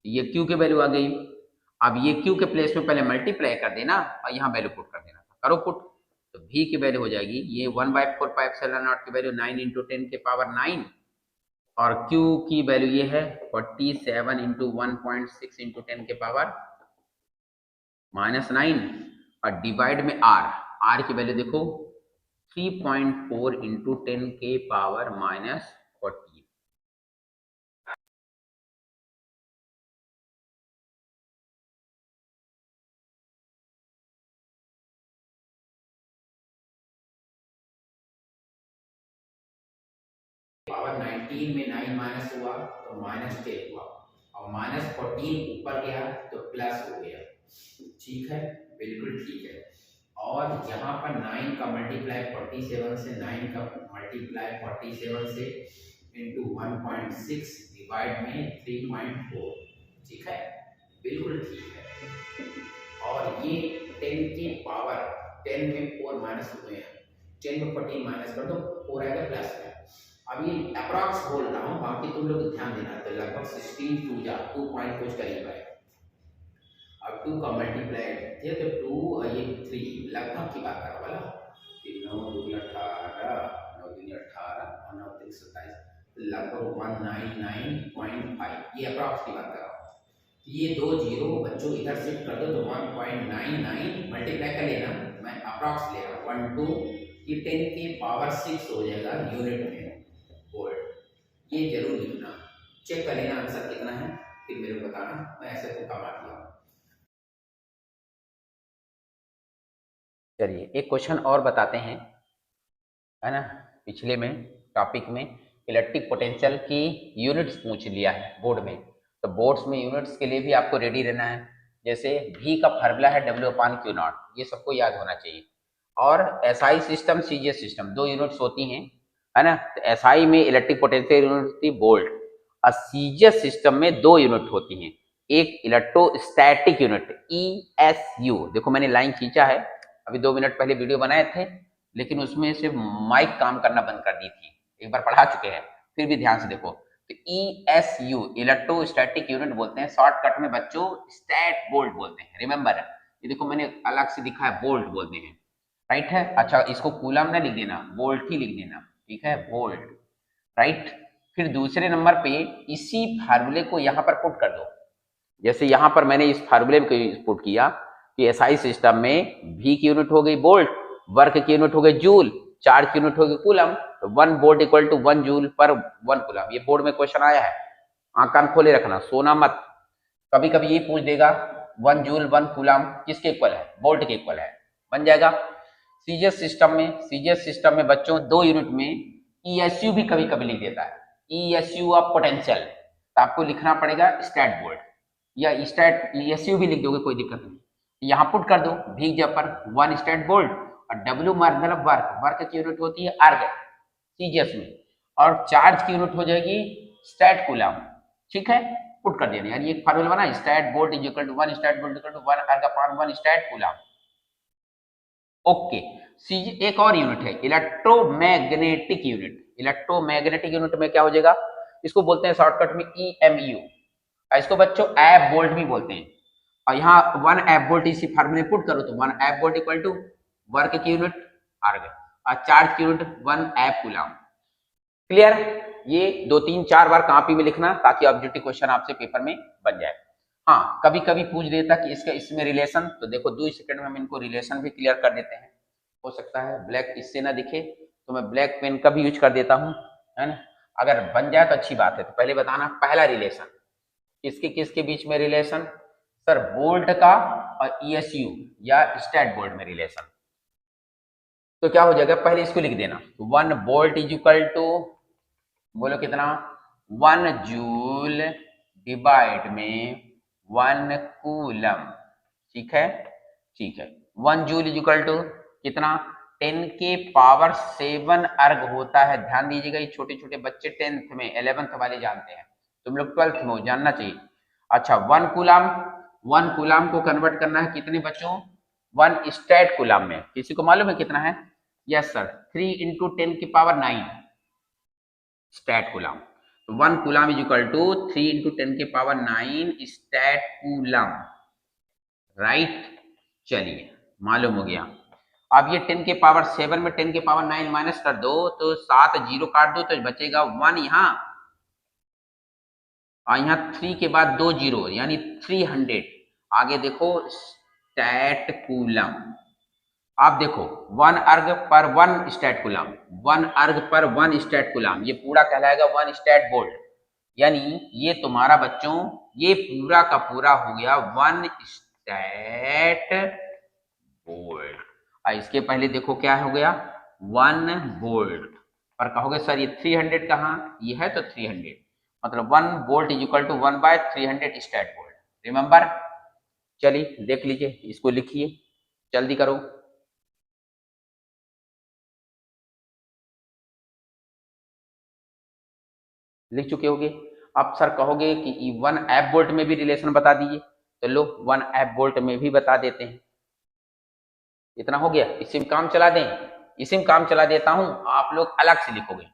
[SPEAKER 1] ये क्यू की वैल्यू आ गई। अब ये क्यू के प्लेस में पहले मल्टीप्लाई कर देना और यहाँ वैल्यू पुट कर देना, करो पुट। तो v की वैल्यू हो जाएगी ये 1/4 पाई एप्सिलॉन नॉट की वैल्यू 9 इंटू 10 के पावर 9, और q की वैल्यू ये है 47 इंटू 1.6 इंटू 10 के पावर -9, और डिवाइड में r की वैल्यू देखो 3.4 इंटू 10 के पावर -14। पावर 19 में 9 माइनस हुआ तो -10 हुआ, और -14 ऊपर गया तो प्लस हो गया। ठीक है, बिल्कुल ठीक है। और यहाँ पर 9 का मल्टीप्लाई 47 से, 9 का मल्टीप्लाई 47 से इंटू 1.6 डिवाइड में 3.4। ठीक है, बिल्कुल ठीक है। और ये 10 की पावर 10 में 4 माइनस हुए हैं, 10 में 14 माइनस कर दो 4 आएगा प्लस में। अब ये अप्रॉक्स बोल रहा हूँ, बाकी तुम लोग ध्यान देना। तो लगभग 16 टू जा 2 पॉइंट कुछ करीब है। अब 2 का मल्टीप्लाई थे तो 2 और ये 3 लगभग की बात करो वाला, 9 दूनी 18, 9 दूनी 18 और 9 3 27, लगभग 199.5, ये अप्रॉक्स की बात कर रहा हूँ। ये दो जीरो बच्चों इधर शिफ्ट कर दो तो 1.99 मल्टीप्लाई कर लेना, मैं अप्रॉक्स ले रहा हूँ 12, ये 10 की पावर 6 हो जाएगा यूनिट में वोल्ट। ये जरूर लिखना, चेक कर लेना आंसर कितना है, फिर मेरे को बताना, मैं ऐसे तुक्का मार दिया। चलिए एक क्वेश्चन और बताते हैं, है ना। पिछले में टॉपिक में इलेक्ट्रिक पोटेंशियल की यूनिट्स पूछ लिया है बोर्ड में, तो बोर्ड्स में यूनिट्स के लिए भी आपको रेडी रहना है। जैसे V का फार्मूला है W/Q0, ये सबको याद होना चाहिए। और SI सिस्टम, CGS सिस्टम, दो यूनिट्स होती हैं, है ना। तो SI में इलेक्ट्रिक पोटेंशियल यूनिट होती है वोल्ट, और CGS सिस्टम में दो यूनिट होती हैं, एक इलेक्ट्रोस्टैटिक यूनिट ESU। देखो मैंने लाइन खींचा है, अभी 2 मिनट पहले वीडियो बनाए थे, लेकिन उसमें से माइक काम करना बंद कर दी थी, एक बार पढ़ा चुके हैं, फिर भी ध्यान से देखो। तो ESU इलेक्ट्रोस्टैटिक यूनिट बोलते हैं, शॉर्टकट में बच्चों स्टैट वोल्ट बोलते हैं, रिमेंबर। ये देखो मैंने अलग से दिखा है, वोल्ट बोलते हैं, राइट है। अच्छा, इसको कूलम ना लिख देना, वोल्ट ही लिख देना, ठीक है, वोल्ट, राइट। फिर दूसरे नंबर पे इसी फार्मूले को यहाँ पर पुट कर दो। जैसे यहाँ पर मैंने इस फार्मूले को पुट किया कि एसआई सिस्टम में V की यूनिट हो गई वोल्ट, वर्क की यूनिट हो गई जूल, चार्ज की यूनिट हो गई कूलम, तो 1 वोल्ट इक्वल टू 1 जूल पर 1 कूलम। ये बोर्ड में क्वेश्चन आया है, आंख कान खोले रखना, सोना मत। कभी कभी ये पूछ देगा 1 जूल 1 कूलम किसके इक्वल है, वोल्ट के इक्वल है, बन जाएगा। सीजीएस सिस्टम में बच्चों दो यूनिट में ESU भी कभी कभी लिख देता है, ESU ऑफ पोटेंशियल, तो आपको लिखना पड़ेगा स्टैट वोल्ट, या स्टैट ESU भी लिख दोगे, कोई दिक्कत नहीं। यहाँ पुट कर दो V की जगह पर 1 स्टैट वोल्ट, और W मतलब वर्क की यूनिट होती है अर्ग सीजीएस में, और चार्ज की यूनिट हो जाएगी स्टैट कूलम। ठीक है, पुट कर देना यार, ये फार्मूला बना, stat volt is equal to 1 stat volt equal to 1 erg upon 1 stat coulomb. Okay, एक और यूनिट है इलेक्ट्रोमैग्नेटिक यूनिट। इलेक्ट्रोमैग्नेटिक यूनिट में क्या हो जाएगा, इसको बोलते हैं शॉर्टकट में EMU, इसको बच्चों एब वोल्ट भी बोलते हैं। और यहाँ 1 एब वोल्ट इसी फार्मूले में पुट करो तो 1 एब वोल्ट इक्वल टू वर्क की यूनिट अर्ग, और चार्ज की यूनिट 1 एब कूलम। क्लियर, ये 2 3 4 बार कॉपी में लिखना ताकि ऑब्जेक्टिव क्वेश्चन आपसे पेपर में बन जाए। हाँ, कभी कभी पूछ देता कि इसका इसमें रिलेशन, तो देखो 2 सेकंड में हम इनको रिलेशन भी क्लियर कर देते हैं। हो सकता है ब्लैक इससे ना दिखे तो मैं ब्लैक पेन का भी यूज कर देता हूँ, है ना। अगर बन जाए तो अच्छी बात है। तो पहले बताना पहला रिलेशन, किसके किसके बीच में रिलेशन, सर वोल्ट का और ESU या स्टैट वोल्ट में रिलेशन। तो क्या हो जाएगा, पहले इसको लिख देना, 1 वोल्ट इज इक्वल टू, बोलो कितना, 1 जूल डिवाइड में 1 कूलम। ठीक है, ठीक है, 1 जूल इज इक्वल टू कितना, 10 के पावर 7 अर्ग होता है। ध्यान दीजिएगा, ये छोटे छोटे बच्चे 10th में 11th वाले जानते हैं, तुम लोग 12th में हो, जानना चाहिए। अच्छा, 1 कूलम, 1 कूलम को कन्वर्ट करना है कितने बच्चों, 1 स्टैट कूलम में, किसी को मालूम है कितना है? यस सर, 3 इंटू 10 की पावर 9 स्टैट कूलम। तो 1 coulomb is equal to 3 into 10 के पावर 9 स्टैट कूलम, राइट। चलिए मालूम हो गया। अब ये 10 के पावर 7 में 10 के पावर 9 माइनस कर दो तो 7 जीरो काट दो तो बचेगा 1 यहाँ, और यहाँ 3 के बाद 2 जीरो यानी 300। आगे देखो स्टैट कूलम, आप देखो 1 अर्ग पर 1 स्टैट कूलम, 1 अर्ग पर 1 स्टैट कूलम, ये पूरा कहलाएगा 1 स्टैट वोल्ट। यानी ये तुम्हारा बच्चों ये पूरा का पूरा हो गया 1 स्टैट वोल्ट। और इसके पहले देखो क्या हो गया 1 वोल्ट। और कहोगे सर ये 300 कहाँ, ये है तो 300, मतलब 1 volt is equal to 1/300 stat volt, remember. चलिए देख लीजिए, इसको लिखिए, जल्दी करो। लिख चुके होगे। अब सर कहोगे कि 1 एफ वोल्ट में भी रिलेशन बता दीजिए, तो लो 1 एफ वोल्ट में भी बता देते हैं। इतना हो गया, इसी में काम चला दें, इसी में काम चला देता हूं, आप लोग अलग से लिखोगे।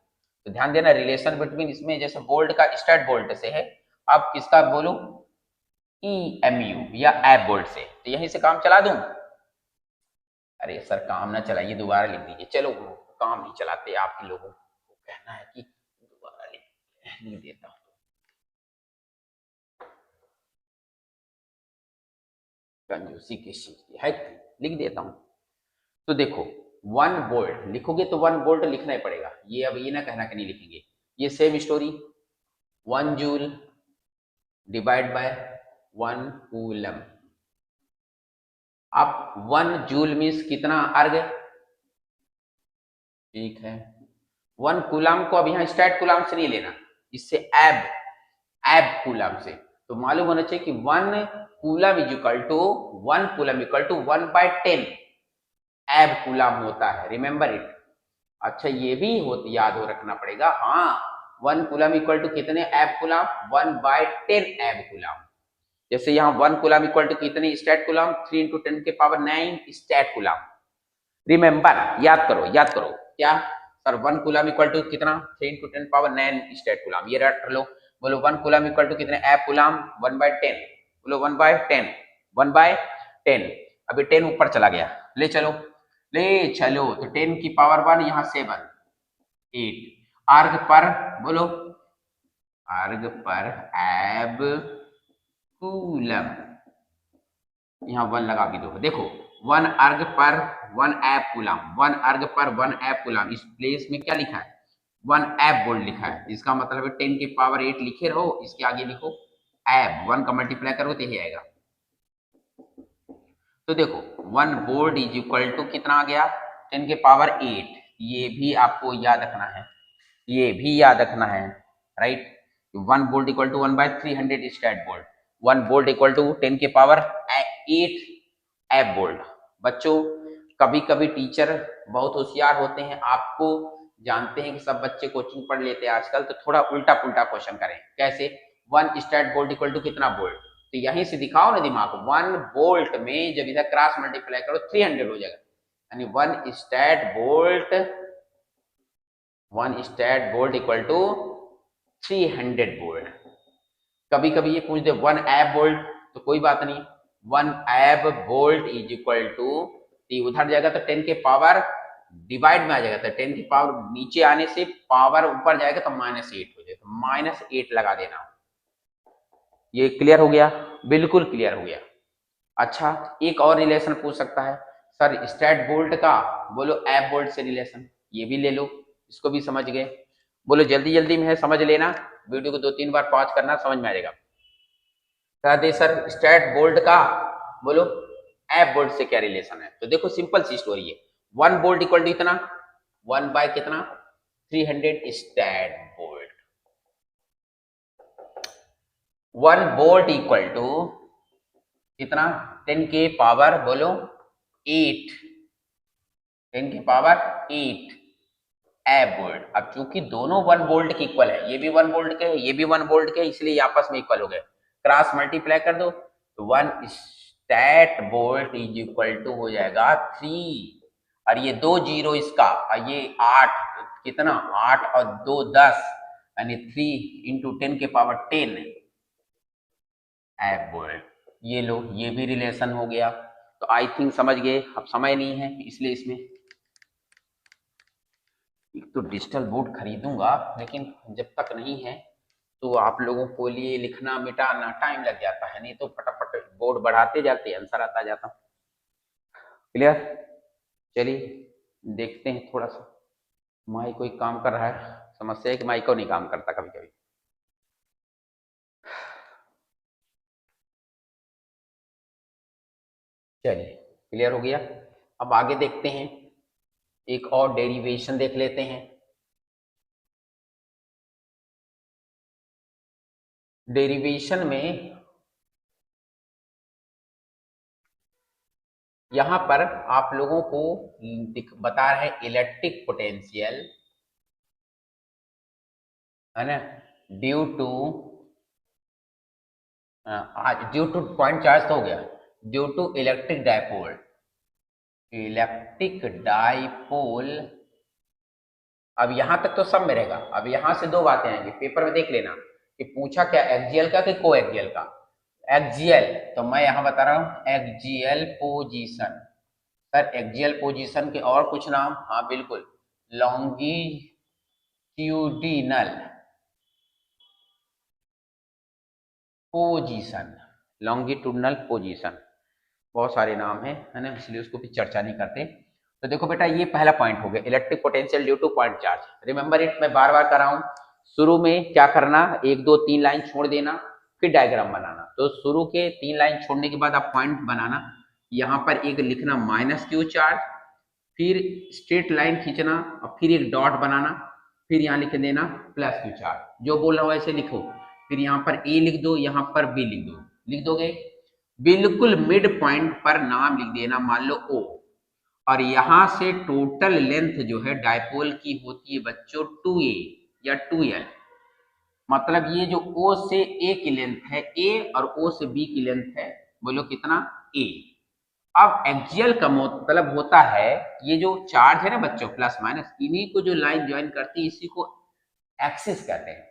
[SPEAKER 1] तो ध्यान देना रिलेशन बिटवीन, इसमें जैसे वोल्ट का स्टैट वोल्ट से है, अब किसका बोलो EMU या एफ वोल्ट से, तो यहीं से काम चला दूं। अरे सर काम ना चलाइए, दोबारा लिख दीजिए। चलो काम नहीं चलाते, आपके लोगों को कहना है कि दोबारा लिख देता हूं। कंजूसी किस चीज की है, लिख देता हूं। तो देखो 1 वोल्ट लिखोगे तो 1 वोल्ट लिखना ही पड़ेगा, ये अब ये ना कहना कि नहीं लिखेंगे। ये same story 1 joule divide by 1 coulomb. अब 1 जूल मीन्स कितना अर्ग, ठीक है। 1 कूलम को अब यहाँ स्टैट कूलम से नहीं लेना, इससे एब कूलम से। तो मालूम होना चाहिए कि 1 coulomb is equal to 1 coulomb equal to 1/10 एब कूलम होता है, रिमेंबर इट। अच्छा ये भी याद हो रखना पड़ेगा, हाँ 1 कूलम इक्वल टू कितने एब कूलम, 1/10 एब कूलम। जैसे यहाँ 1 कूलम इक्वल टू कितने स्टैट कूलम, 3 इंटू 10 के पावर 9 स्टैट कूलम। रिमेंबर, याद करो क्या सर, 1 कूलम इक्वल टू कितना, 3 इंटू 10 पावर 9 स्टैट कूलम, ये रट लो। बोलो 1 कूलम इक्वल टू कितने एब कूलम, 1/10, बोलो 1/10, 1/10। अभी 10 ऊपर चला गया, ले चलो तो 10 की पावर 1 यहाँ 7 8, अर्ग पर बोलो, अर्ग पर एब कूलम, यहाँ 1 लगा भी दो। देखो 1 अर्ग पर 1 एब कूलम, 1 अर्ग पर 1 एब कूलम, इस प्लेस में क्या लिखा है 1 एब वोल्ट लिखा है, इसका मतलब है 10 की पावर 8 लिखे रहो, इसके आगे लिखो एब, 1 का मल्टीप्लाई करो तो यही आएगा। तो देखो 1 वोल्ट इज इक्वल टू कितना आ गया 10 के पावर 8, ये भी आपको याद रखना है, ये भी याद रखना है, right. 1 volt equal to 1/300 stat volt, 1 volt equal to 10 के पावर 8 एब वोल्ट। बच्चों कभी कभी टीचर बहुत होशियार होते हैं, आपको जानते हैं कि सब बच्चे कोचिंग पढ़ लेते हैं आजकल, तो थोड़ा उल्टा पुल्टा क्वेश्चन करें। कैसे 1 स्टैट वोल्ट इक्वल टू कितना वोल्ट, तो यहीं से दिखाओ ना दिमाग, 1 वोल्ट में जब इधर क्रॉस मल्टीप्लाई करो 300 हो जाएगा, यानी 1 stat volt equal to 300 volt. कभी कभी ये पूछ दे 1 एब वोल्ट, तो कोई बात नहीं, 1 एब वोल्ट इज इक्वल टू, उधर जाएगा तो 10 के पावर डिवाइड में आ जाएगा, तो 10 की पावर नीचे आने से पावर ऊपर जाएगा तो -8 हो जाएगा, तो -8 लगा देना। ये क्लियर हो गया, बिल्कुल क्लियर हो गया। अच्छा एक और रिलेशन पूछ सकता है सर स्टैट वोल्ट का, बोलो एब वोल्ट से रिलेशन, ये भी ले लो, इसको भी समझ गए। बोलो जल्दी जल्दी में है, समझ लेना, वीडियो को 2-3 बार पॉज करना, समझ में आ जाएगा। कह दे सर स्टैट वोल्ट का, बोलो एब वोल्ट से क्या रिलेशन है, तो देखो सिंपल सी स्टोरी है, 1 वोल्ट इक्वल टू इतना 1 बाय कितना 300 stat volt, 1 volt equal to कितना 10 के पावर बोलो 8, 10 के पावर 8 एब वोल्ट। अब चूंकि दोनों 1 वोल्ट के इक्वल है, ये भी 1 वोल्ट के ये भी 1 वोल्ट के, इसलिए आपस में इक्वल हो गए, क्रॉस मल्टीप्लाई कर दो तो 1 that volt is equal to हो जाएगा 3, और ये 2 जीरो इसका, और ये 8, कितना 8 और 2 10, यानी 3 इंटू 10 के पावर 10 एफ वोल्ट। ये लो, ये भी रिलेशन हो गया। तो आई थिंक समझ गए। अब समय नहीं है इसलिए इसमें एक तो डिजिटल बोर्ड खरीदूंगा, लेकिन जब तक नहीं है तो आप लोगों को लिए लिखना मिटाना टाइम लग जाता है, नहीं तो फटाफट बोर्ड बढ़ाते जाते आंसर आता जाता। क्लियर? चलिए देखते हैं थोड़ा सा। माइक कोई काम कर रहा है, समस्या है कि माइक को नहीं काम करता कभी कभी। चलिए क्लियर हो गया। अब आगे देखते हैं, एक और डेरिवेशन देख लेते हैं। डेरिवेशन में यहां पर आप लोगों को बता रहे हैं इलेक्ट्रिक पोटेंशियल, है ना, due to due to point charge तो हो गया, due to electric dipole. Electric dipole, अब यहां तक तो सब में रहेगा। अब यहां से दो बातें आएंगी, पेपर में देख लेना कि पूछा क्या एक्सियल का कि को एक्सियल का। एक्सियल तो मैं यहां बता रहा हूं axial position. Sir axial position के और कुछ नाम? हाँ बिल्कुल, लॉन्गिट्यूडिनल पोजीशन, लॉन्गिट्यूडिनल पोजीशन, बहुत सारे नाम है ना, इसलिए उसको भी चर्चा नहीं करते। तो देखो बेटा, ये पहला पॉइंट हो गया electric potential due to point charge. Remember it, मैं बार बार कर रहा हूं। शुरू में क्या करना, 1 2 3 लाइन छोड़ देना, फिर डायग्राम बनाना। तो शुरू के 3 लाइन छोड़ने के बाद आप पॉइंट बनाना, यहाँ पर एक लिखना माइनस क्यू चार्ज, फिर स्ट्रेट लाइन खींचना और फिर एक डॉट बनाना, फिर यहाँ लिख देना प्लस क्यू चार्ज। जो बोल रहा हूँ ऐसे लिखो, फिर यहाँ पर ए लिख दो, यहाँ पर बी लिख दो। लिख दोगे, बिल्कुल मिड पॉइंट पर नाम लिख देना, मान लो ओ, और यहां से टोटल लेंथ जो है डायपोल की होती है बच्चों 2a या 2l। मतलब ये जो O से A की लेंथ है A, और O से B की लेंथ है, बोलो कितना, A। अब एक्सियल का मतलब होता है ये जो चार्ज है ना बच्चों प्लस माइनस, इन्हीं को जो लाइन ज्वाइन करती है इसी को एक्सिस कहते हैं।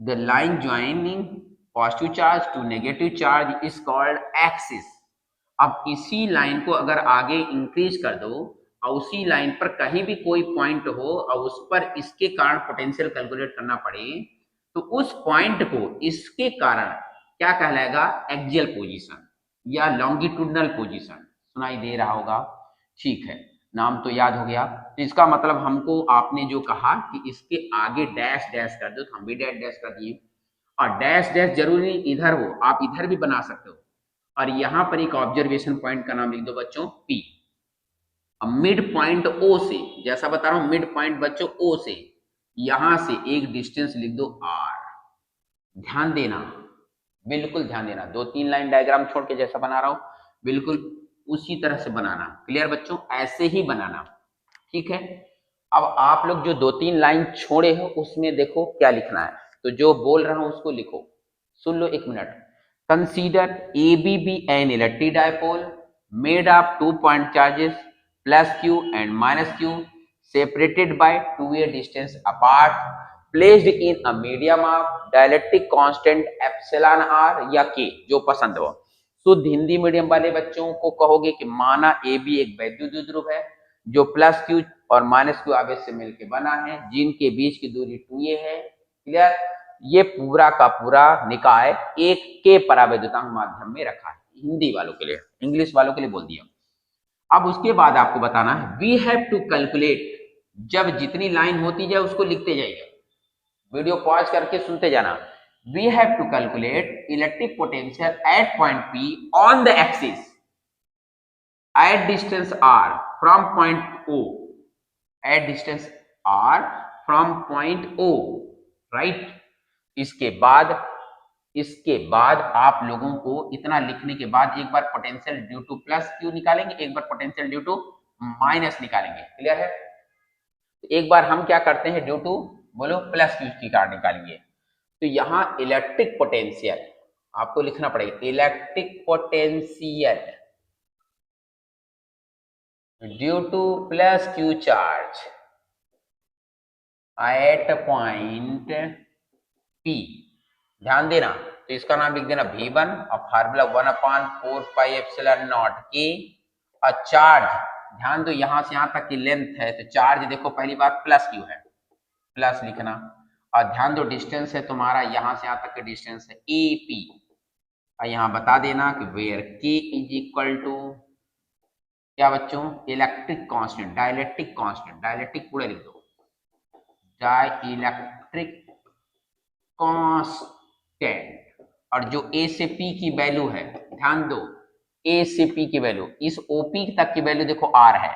[SPEAKER 1] The line joining positive charge to negative charge is called axis. अब इसी लाइन को अगर आगे इंक्रीज कर दो और उसी लाइन पर कहीं भी कोई पॉइंट हो और उस पर इसके कारण पोटेंशियल कैलकुलेट करना पड़े, तो उस पॉइंट को इसके कारण क्या कहलाएगा, एक्सियल पोजीशन या लॉन्गिट्यूडिनल पोजीशन। सुनाई दे रहा होगा? ठीक है, नाम तो याद हो गया। तो इसका मतलब हमको आपने जो कहा कि इसके आगे डैश डैश कर दो, तो हम भी डैश डैश कर दिए। और डैश डैश जरूरी इधर हो, आप इधर भी बना सकते हो। और यहां पर एक ऑब्जर्वेशन पॉइंट का नाम लिख दो बच्चों P। अब मिड पॉइंट O से, जैसा बता रहा हूं मिड पॉइंट बच्चों O से यहां से एक डिस्टेंस लिख दो R। ध्यान देना, बिल्कुल ध्यान देना, 2 3 लाइन डायग्राम छोड़ के जैसा बना रहा हूं बिल्कुल उसी तरह से बनाना। क्लियर बच्चों? ऐसे ही बनाना, ठीक है। अब आप लोग जो 2 3 लाइन छोड़े हो उसमें देखो क्या लिखना है, तो जो बोल रहा हूं उसको लिखो, सुन लो 1 minute. Consider AB be an electric dipole made of 2 point charges plus Q and minus Q separated by 2a distance apart, placed in a medium of dielectric constant epsilon r या k, जो पसंद हो। शुद्ध Hindi medium वाले बच्चों को कहोगे कि माना AB एक वैद्युत द्विध्रुव है जो प्लस Q और माइनस Q आवेश से मिलकर बना है, जिनके बीच की दूरी 2a है। क्लियर? ये पूरा का पूरा निकाय एक के परावैद्युतांक माध्यम में रखा है, हिंदी वालों के लिए, इंग्लिश वालों के लिए बोल दिया। अब उसके बाद आपको बताना है वी हैव टू कैलकुलेट, जब जितनी लाइन होती जाए उसको लिखते जाइए, वीडियो पॉज करके सुनते जाना। We have to calculate electric potential at point P on the axis at distance r from point O, at distance r from point O, right. इसके बाद आप लोगों को इतना लिखने के बाद एक बार potential due to plus Q निकालेंगे, एक बार पोटेंशियल ड्यू टू माइनस निकालेंगे। क्लियर है? तो एक बार हम क्या करते हैं, ड्यू टू बोलो प्लस क्यू की कार्ड निकालेंगे। तो यहाँ इलेक्ट्रिक पोटेंशियल आपको लिखना पड़ेगा electric potential due to plus Q charge at point P. ध्यान देना, तो इसका नाम लिख देना V1 और फार्मूला 1/4 पाई एप्सिलॉन नॉट के। और चार्ज, ध्यान दो यहां से यहां तक की लेंथ है, तो चार्ज देखो पहली बात प्लस क्यू है, प्लस लिखना। और ध्यान दो डिस्टेंस है तुम्हारा यहां से यहां तक का डिस्टेंस है AP। और यहां बता देना कि where K is equal to क्या बच्चों, electric constant, dielectric constant, dielectric पूरा लिख दो, डाइलेक्ट्रिक कांस्टेंट। और जो A से P की वैल्यू है, ध्यान दो A से P की वैल्यू, इस OP तक की वैल्यू देखो R है,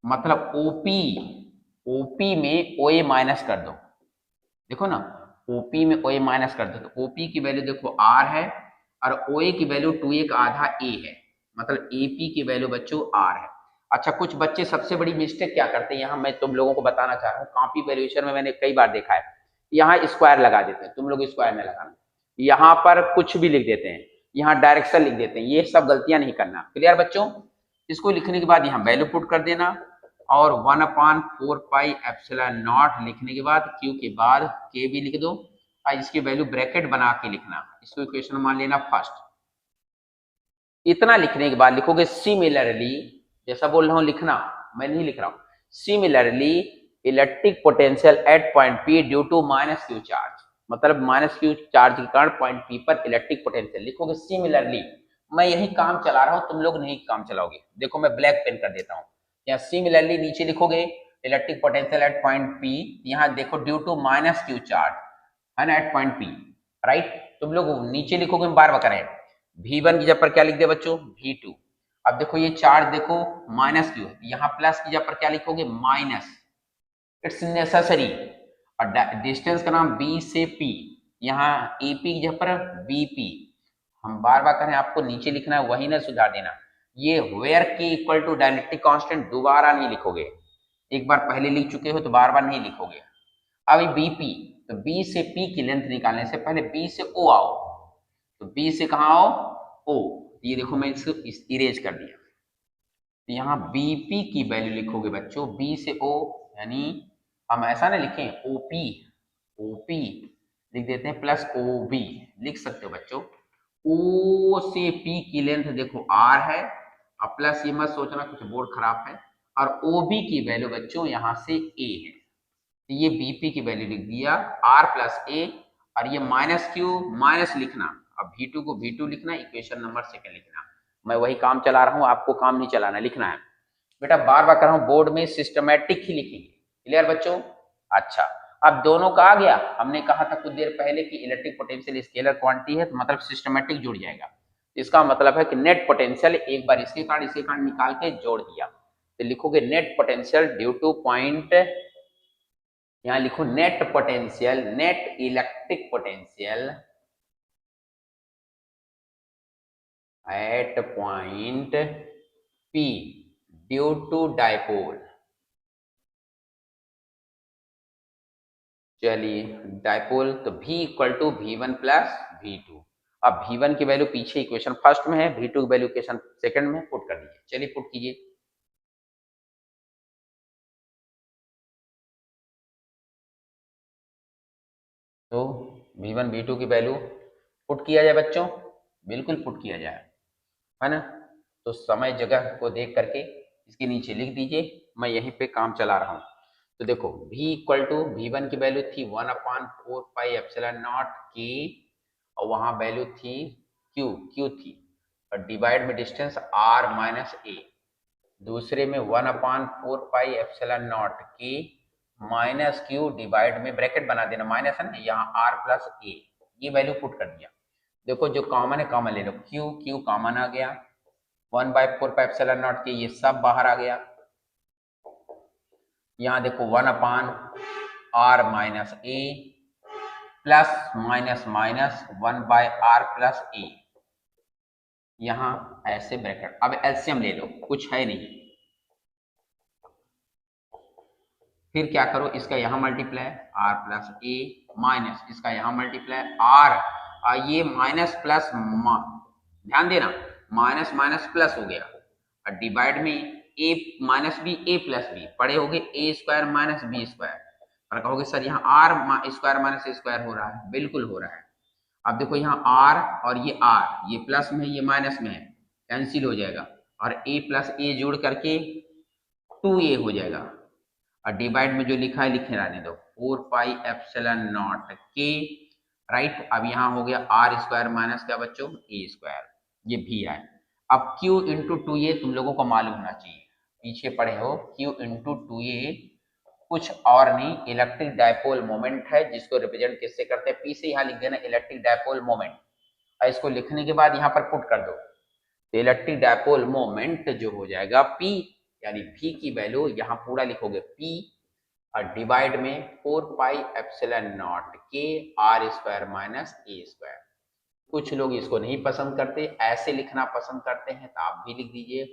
[SPEAKER 1] मतलब OP में OA माइनस कर दो, देखो ना OP में OA माइनस कर दो, तो OP की वैल्यू देखो R है और OA की वैल्यू 2A का आधा A है, मतलब AP की वैल्यू बच्चों R है। अच्छा, कुछ बच्चे सबसे बड़ी मिस्टेक क्या करते हैं, यहाँ मैं तुम लोगों को बताना चाह रहा हूँ, कॉपी वैल्यूएशन में मैंने कई बार देखा है, यहाँ स्क्वायर लगा देते हैं, तुम लोग स्क्वायर में लगाना, यहाँ पर कुछ भी लिख देते हैं, यहाँ डायरेक्शन लिख देते हैं, ये सब गलतियां नहीं करना। क्लियर बच्चों? इसको लिखने के बाद यहाँ वैल्यू पुट कर देना और 1/4 पाई एप्सिलॉन नॉट लिखने के बाद क्यू के बाद के भी लिख दो और इसकी वैल्यू ब्रैकेट बना के लिखना, इसको इक्वेशन मान लेना फर्स्ट। इतना लिखने के बाद लिखोगे सिमिलरली, जैसा बोल रहा हूं लिखना, मैं नहीं लिख रहा हूं, similarly electric potential at point P due to minus Q charge, मतलब माइनस क्यू चार्ज के कारण पॉइंट पी पर इलेक्ट्रिक पोटेंशियल लिखोगे सिमिलरली। मैं यही काम चला रहा हूं, तुम लोग नहीं काम चलाओगे, देखो मैं ब्लैक पेन कर देता हूं, यहाँ सिमिलरली नीचे लिखोगे electric potential at point P, यहाँ देखो due to minus Q charge है ना एट पॉइंट पी, राइट। तुम लोग नीचे लिखोगे, बार बार करें, V1 की जगह पर क्या लिख दिया बच्चों V2। अब देखो ये चार्ज देखो माइनस क्यू है, यहाँ प्लस की जगह पर क्या लिखोगे माइनस, इट्स नेसेसरी। और डिस्टेंस का नाम B से P, यहाँ AP की जगह पर BP। हम बार बार करें, आपको नीचे लिखना है, वही ना सुधार देना। ये वेयर के इक्वल टू डायलेक्ट्रिक कांस्टेंट दोबारा नहीं लिखोगे, एक बार पहले लिख चुके हो तो बार बार नहीं लिखोगे। अभी BP, तो B से P की लेंथ निकालने से पहले B से O आओ, तो B से कहाँ आओ O, ये देखो मैं इसको इरेज कर दिया, तो यहाँ BP की वैल्यू लिखोगे बच्चों B से O, यानी हम ऐसा ना लिखें OP लिख देते हैं प्लस OB, लिख सकते हो बच्चों। O से P की लेंथ देखो R है, और प्लस ये मत सोचना कुछ बोर्ड खराब है, और OB की वैल्यू बच्चों यहाँ से A है, तो ये BP की वैल्यू लिख दिया R प्लस A, और ये माइनस क्यू माइनस लिखना, अब V2 को V2 लिखना, इक्वेशन नंबर सेकंड लिखना। मैं वही काम चला रहा हूँ, आपको काम नहीं चलाना, लिखना है बेटा, बार बार कर रहा हूँ, बोर्ड में सिस्टमेटिक ही लिखेंगे। क्लियर बच्चों? अच्छा, अब दोनों का आ गया, हमने कहा था कुछ देर पहले कि इलेक्ट्रिक पोटेंशियल स्केलर क्वांटिटी है, तो मतलब सिस्टमेटिक जुड़ जाएगा, इसका मतलब है कि नेट पोटेंशियल एक बार इसके कारण निकाल के जोड़ दिया, तो लिखोगे net potential due to point, यहां लिखो net potential, net electric potential at point P due to dipole. चलिए डाइपोल, तो V equal to V1 plus V2। अब V1 की वैल्यू पीछे इक्वेशन फर्स्ट में है, V2 की वैल्यू इक्वेशन सेकंड में, पुट कर दीजिए। चलिए पुट कीजिए, तो V1 V2 की वैल्यू पुट किया जाए बच्चों, बिल्कुल पुट किया जाए, है ना। तो समय जगह को देख करके इसके नीचे लिख दीजिए, मैं यहीं पे काम चला रहा हूँ। तो देखो V इक्वल टू V1 की वैल्यू थी 1/4 पाई एप्सिलॉन नॉट के, और वहां वैल्यू थी Q थी, और डिवाइड में डिस्टेंस R माइनस A, दूसरे में 1/4 पाई एप्सिलॉन नॉट के माइनस Q डिवाइड में ब्रैकेट बना देना, माइनस है ना, यहाँ R प्लस A, ये वैल्यू पुट कर दिया। देखो जो कॉमन है कॉमन ले लो, Q कॉमन आ गया, 1/4 पाई एप्सिलॉन नॉट के ये सब बाहर आ गया, यहाँ देखो 1/R minus A plus minus minus 1/R plus A, यहाँ ऐसे ब्रैकेट। अब एलसीएम ले लो, कुछ है नहीं, फिर क्या करो, इसका यहाँ multiply R plus A minus इसका यहाँ मल्टीप्लाई R, ये माइनस प्लस ध्यान देना, माइनस माइनस प्लस हो गया और डिवाइड में A minus B A plus B पड़े हो गए A square minus B square. और कहोगे सर यहाँ R square minus A square हो रहा है, बिल्कुल हो रहा है। अब देखो यहाँ आर और ये प्लस में है ये माइनस में है, कैंसिल हो जाएगा और ए प्लस ए जोड़ करके 2a हो जाएगा और डिवाइड में जो लिखा है लिखे रहने दो 4 पाई एप्सिलॉन नॉट के, राइट। अब यहाँ हो गया आर स्क्वायर माइनस क्या बच्चों ए स्क्वायर, ये भी है। अब q इंटू टू ए तुम लोगों को मालूम होना चाहिए, पीछे पढ़े हो q इंटू टू ए कुछ और नहीं इलेक्ट्रिक डायपोल मोमेंट है, जिसको रिप्रेजेंट किससे करते हैं, p से। यहाँ लिख देना इलेक्ट्रिक डायपोल मोमेंट और इसको लिखने के बाद यहाँ पर पुट कर दो तो इलेक्ट्रिक डायपोल मोमेंट जो हो जाएगा p, यानी v की वैल्यू यहाँ पूरा लिखोगे p और डिवाइड में 4 पाई एप्सिलॉन नॉट के R square minus A square. कुछ लोग इसको नहीं पसंद करते, ऐसे लिखना पसंद करते हैं तो आप भी लिख दीजिए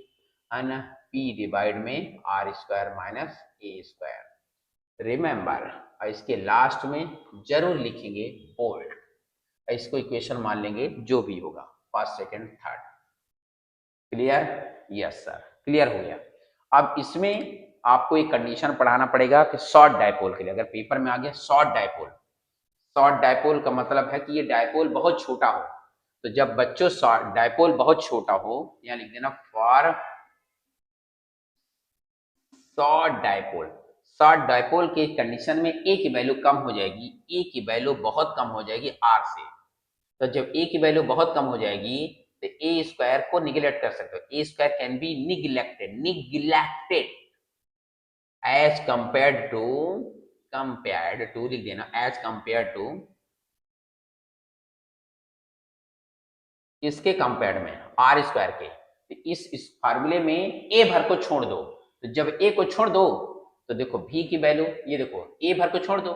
[SPEAKER 1] अन p डिवाइड में R square minus A square. Remember इसके लास्ट में जरूर लिखेंगे बोल्ड, इसको इक्वेशन मान लेंगे जो भी होगा first second third. Clear? Yes sir, clear हो गया। अब इसमें आपको एक कंडीशन पढ़ाना पड़ेगा कि शॉर्ट डायपोल के लिए, अगर पेपर में आ गया शॉर्ट डायपोल, शॉर्ट डायपोल का मतलब है कि ये डायपोल बहुत छोटा हो। तो जब बच्चों शॉर्ट डायपोल बहुत छोटा हो, यहाँ लिख देना for short dipole. Short dipole के कंडीशन में ए की वैल्यू कम हो जाएगी, ए की वैल्यू बहुत कम हो जाएगी आर से। तो जब ए की वैल्यू बहुत कम हो जाएगी तो ए स्क्वायर को निगलेक्ट कर सकते हो, A square can be neglected as compared to लिख देना एज कंपेयर टू, इसके कंपेयर में आर स्क्वायर के। तो इस फार्मूले में ए भर को छोड़ दो, तो जब ए को छोड़ दो तो देखो भी की वैल्यू, ये देखो ए भर को छोड़ दो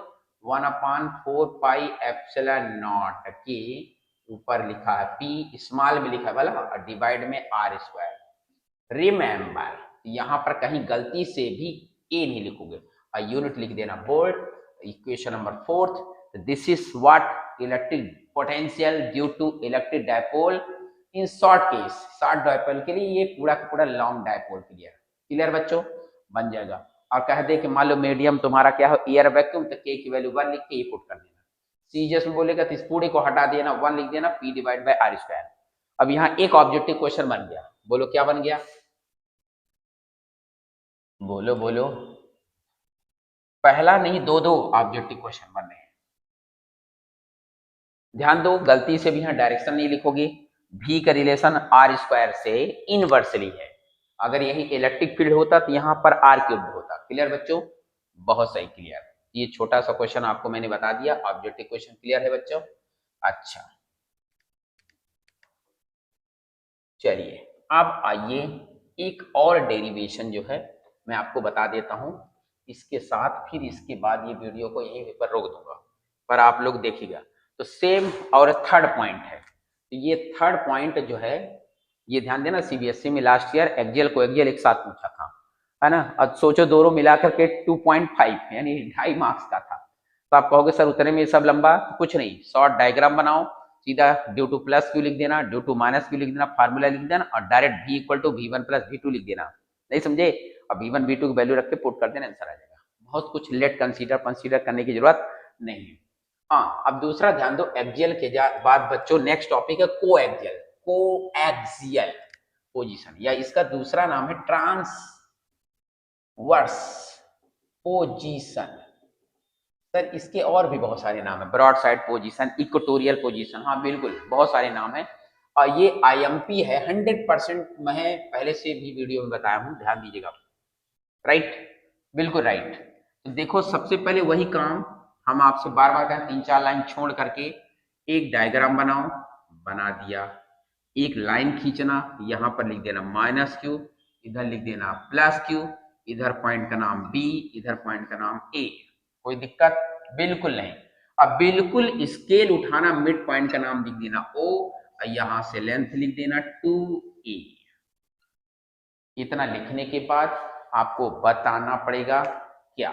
[SPEAKER 1] 1/4 पाई एप्सिलॉन नॉट के ऊपर लिखा है पी स्मॉल में लिखा है वाला और डिवाइड में आर स्क्वायर। रिमेंबर यहाँ पर कहीं गलती से भी ए नहीं लिखोगे और यूनिट लिख देना bold. Equation number 4, this is what electric potential due to electric dipole in short case. Short dipole के लिए ये पूरा का पूरा लॉन्ग डायपोल के लिए क्लियर बच्चों बन जाएगा। और कह दे कि मान लो मीडियम तुम्हारा क्या हो एयर वैक्यूम, तो के की वैल्यू 1 लिख के ये पुट कर देना। सीजीएस में बोलेगा तो इस पूरे को हटा देना 1 लिख देना P divide by R square. अब यहाँ एक ऑब्जेक्टिव क्वेश्चन बन गया, बोलो क्या बन गया, बोलो बोलो। पहला नहीं दो ऑब्जेक्टिव क्वेश्चन बन रहे हैं, ध्यान दो। गलती से भी यहाँ डायरेक्शन नहीं लिखोगे, भी का रिलेशन आर स्क्वायर से इनवर्सली है। अगर यही इलेक्ट्रिक फील्ड होता तो यहाँ पर आर क्यूब होता। क्लियर बच्चों? बहुत सही, क्लियर। ये छोटा सा क्वेश्चन आपको मैंने बता दिया, ऑब्जेक्टिव क्वेश्चन क्लियर है बच्चों? अच्छा चलिए अब आइए एक और डेरिवेशन जो है मैं आपको बता देता हूं, इसके साथ फिर इसके बाद ये वीडियो को यहीं पर रोक दूंगा, पर आप लोग देखिएगा। तो सेम और थर्ड पॉइंट है, तो ये थर्ड पॉइंट जो है ये ध्यान देना, सीबीएसई में लास्ट ईयर एक्जियल को एक्जियल एक साथ पूछा था, है ना। अब सोचो दोनों मिलाकर के 2.5 यानी 2.5 मार्क्स का था। तो आप कहोगे सर उतने में सब लंबा, तो कुछ नहीं, शॉर्ट डायग्राम बनाओ, सीधा ड्यू टू प्लस क्यू लिख देना, ड्यू टू माइनस क्यू लिख देना, फार्मूला लिख देना और direct v equal to v1 plus v2 लिख देना। नहीं समझे? अब v1 v2 की वैल्यू रख के पुट कर देना, आंसर आ जाएगा। बहुत कुछ लेट कंसीडर करने की जरूरत नहीं है। हाँ अब दूसरा ध्यान दो, एक्जियल के बाद बच्चों नेक्स्ट टॉपिक है कोएक्सियल पोजीशन, या इसका दूसरा नाम है ट्रांसवर्स पोजीशन। सर इसके और भी बहुत सारे नाम है, broadside position, equatorial position, हाँ बिल्कुल बहुत सारे नाम है। और ये आईएमपी है 100%, मैं पहले से भी वीडियो में बताया हूँ, ध्यान दीजिएगा। राइट, बिल्कुल राइट। तो देखो सबसे पहले वही काम हम आपसे बार बार कहें, 3-4 लाइन छोड़ करके एक डायग्राम बनाओ, बना दिया। एक लाइन खींचना, यहाँ पर लिख देना माइनस क्यू, इधर लिख देना प्लस क्यू, इधर पॉइंट का नाम बी, इधर पॉइंट का नाम ए। कोई दिक्कत? बिल्कुल नहीं। अब बिल्कुल स्केल उठाना, मिड पॉइंट का नाम लिख देना ओ, यहां से लेंथ लिख देना 2a। इतना लिखने के बाद आपको बताना पड़ेगा क्या,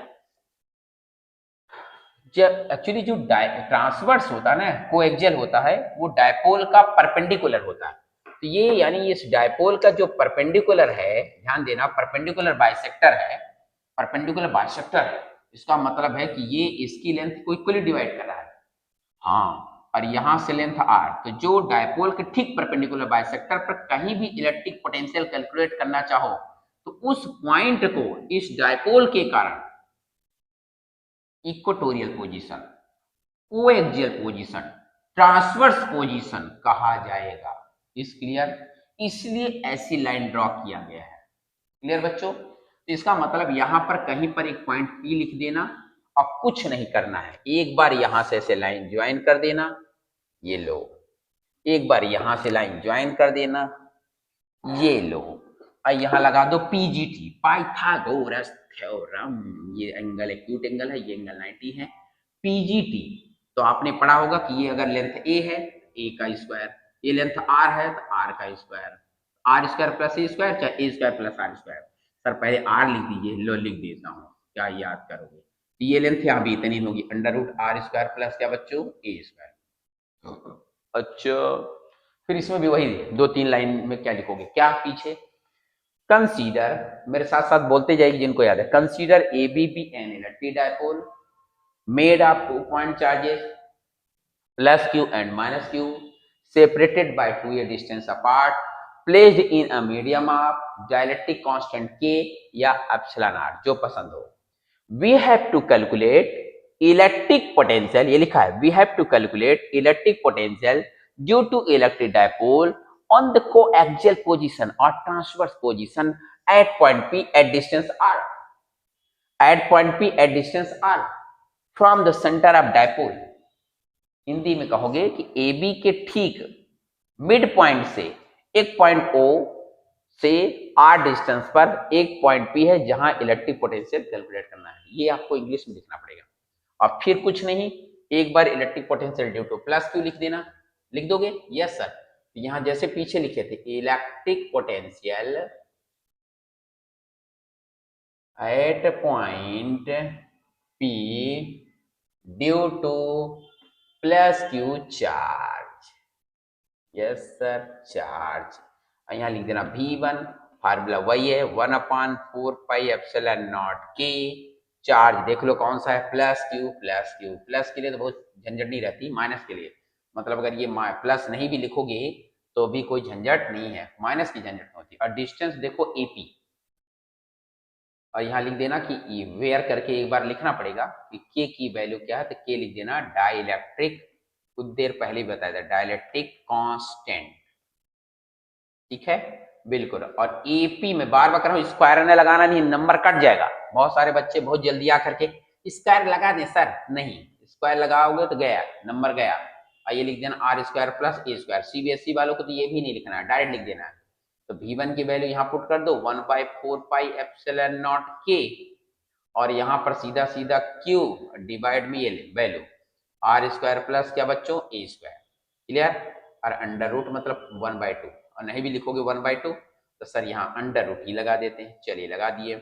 [SPEAKER 1] जब एक्चुअली जो ट्रांसवर्स होता है ना, कोएक्सियल होता है, वो डायपोल का परपेंडिकुलर होता है। तो ये यानी इस डायपोल का जो परपेंडिकुलर है, ध्यान देना, परपेंडिकुलर बाइसेक्टर है, परपेंडिकुलर बाइसेक्टर है, इसका मतलब है कि ये इसकी लेंथ को इक्वली डिवाइड कर रहा है। हाँ, और यहां से लेंथ आर, तो जो डायपोल के ठीक परपेंडिकुलर बाइसेक्टर पर कहीं भी इलेक्ट्रिक पोटेंशियल कैलकुलेट करना चाहो, तो उस पॉइंट को इस डायपोल के कारण equatorial position, coaxial position, transverse position कहा जाएगा। इस क्लियर? इसलिए ऐसी लाइन ड्रॉ किया गया है। क्लियर बच्चों? तो इसका मतलब यहां पर कहीं पर एक पॉइंट पी लिख देना और कुछ नहीं करना है, एक बार यहां से ऐसे लाइन ज्वाइन कर देना, ये लो, एक बार यहां से लाइन ज्वाइन कर देना, ये लो, और यहां लगा दो पीजीटी, पाइथागोरस थ्योरम। ये एंगल एक्यूट एंगल है, ये एंगल 90 है, पीजीटी। तो आपने पढ़ा होगा कि ये अगर लेंथ ए है, ए का स्क्वायर, ये लेंथ आर है तो आर का स्क्वायर, R square plus A square, चाहे A square plus R square. Sir पहले आर लिख दीजिए, लो लिख देता हूँ, क्या याद करोगे? तो ये लेंथ यहाँ भी इतनी होगी, under root R square plus क्या बच्चों, ए स्क्वायर। अच्छा, फिर इसमें भी वही दो तीन लाइन में क्या लिखोगे, क्या पीछे, कंसीडर, मेरे साथ साथ बोलते जाइए जिनको याद है, consider A B be an electric dipole made of 2 point charges plus q and minus q separated by 2a distance apart placed in a medium of dielectric constant k या epsilon r, जो पसंद हो। we have to calculate electric potential, ये लिखा है, we have to calculate electric potential due to electric dipole on the coaxial position or transverse position at point p at distance r, at point p at distance r from the center of dipole। Hindi में कहोगे कि A B के ठीक mid point से एक point ओ से are distance पर एक पॉइंट पी है जहां इलेक्ट्रिक पोटेंशियल कैलकुलेट करना है। ये आपको इंग्लिश में लिखना पड़ेगा और फिर कुछ नहीं, एक बार electric potential due to plus Q लिख देना, लिख दोगे? Yes sir. यहां जैसे पीछे लिखे थे, electric potential at point P due to plus Q charge, yes sir, charge. यहाँ लिख देना V1, फार्मूला वही है 1/4 पाई एप्सिलॉन नॉट के, चार्ज देख लो कौन सा है, plus Q, plus Q, plus के लिए तो बहुत झंझट नहीं रहती, माइनस के लिए मतलब अगर ये प्लस नहीं भी लिखोगे तो भी कोई झंझट नहीं है, माइनस की झंझट होती है। और डिस्टेंस देखो एपी, और यहाँ लिख देना कि वेयर करके एक बार लिखना पड़ेगा कि के की वैल्यू क्या है, तो के लिख देना डाइलेक्ट्रिक, कुछ देर पहले ही बताया था, डाइलेक्ट्रिक कांस्टेंट, ठीक है बिल्कुल। और एपी में बार बार करो, स्क्वायर ने लगाना नहीं, नंबर कट जाएगा। बहुत सारे बच्चे बहुत जल्दी आकर के स्क्वायर लगा दें, सर नहीं, स्क्वायर लगाओगे तो गया नंबर गया। और ये लिख देना R square plus A square, CBSE वालों को तो ये भी नहीं लिखना है, डायरेक्ट लिख देना है। तो V1 की वैल्यू यहाँ पुट कर दो 1/4 पाई एप्सिलॉन नॉट के, और यहाँ पर सीधा सीधा Q डिवाइड में ये वैल्यू आर स्क्वायर प्लस क्या बच्चों, ए स्क्वायर, क्लियर। और अंडर रूट मतलब 1/2, और नहीं भी लिखोगे 1/2 तो सर यहाँ अंडर रूट ही लगा देते हैं, चलिए लगा दिए।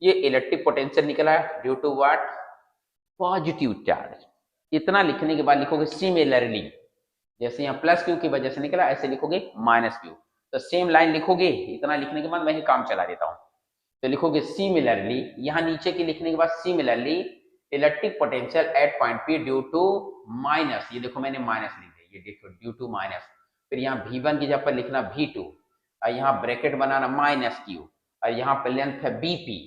[SPEAKER 1] ये इलेक्ट्रिक पोटेंशियल निकला है due to what, positive charge. इतना लिखने के बाद लिखोगे सिमिलरली, जैसे यहाँ प्लस क्यू की वजह से निकला ऐसे लिखोगे माइनस क्यू, तो सेम लाइन लिखोगे। इतना लिखने के बाद मैं ही काम चला देता हूँ, तो लिखोगे सिमिलरली, यहाँ नीचे की लिखने के बाद similarly electric potential at point P due to minus, ये देखो मैंने माइनस लिख दिया, ये देखो ड्यू टू माइनस, फिर यहाँ V1 की जगह पर लिखना V2, और यहाँ ब्रैकेट बनाना माइनस क्यू, और यहाँ पर लेंथ है BP,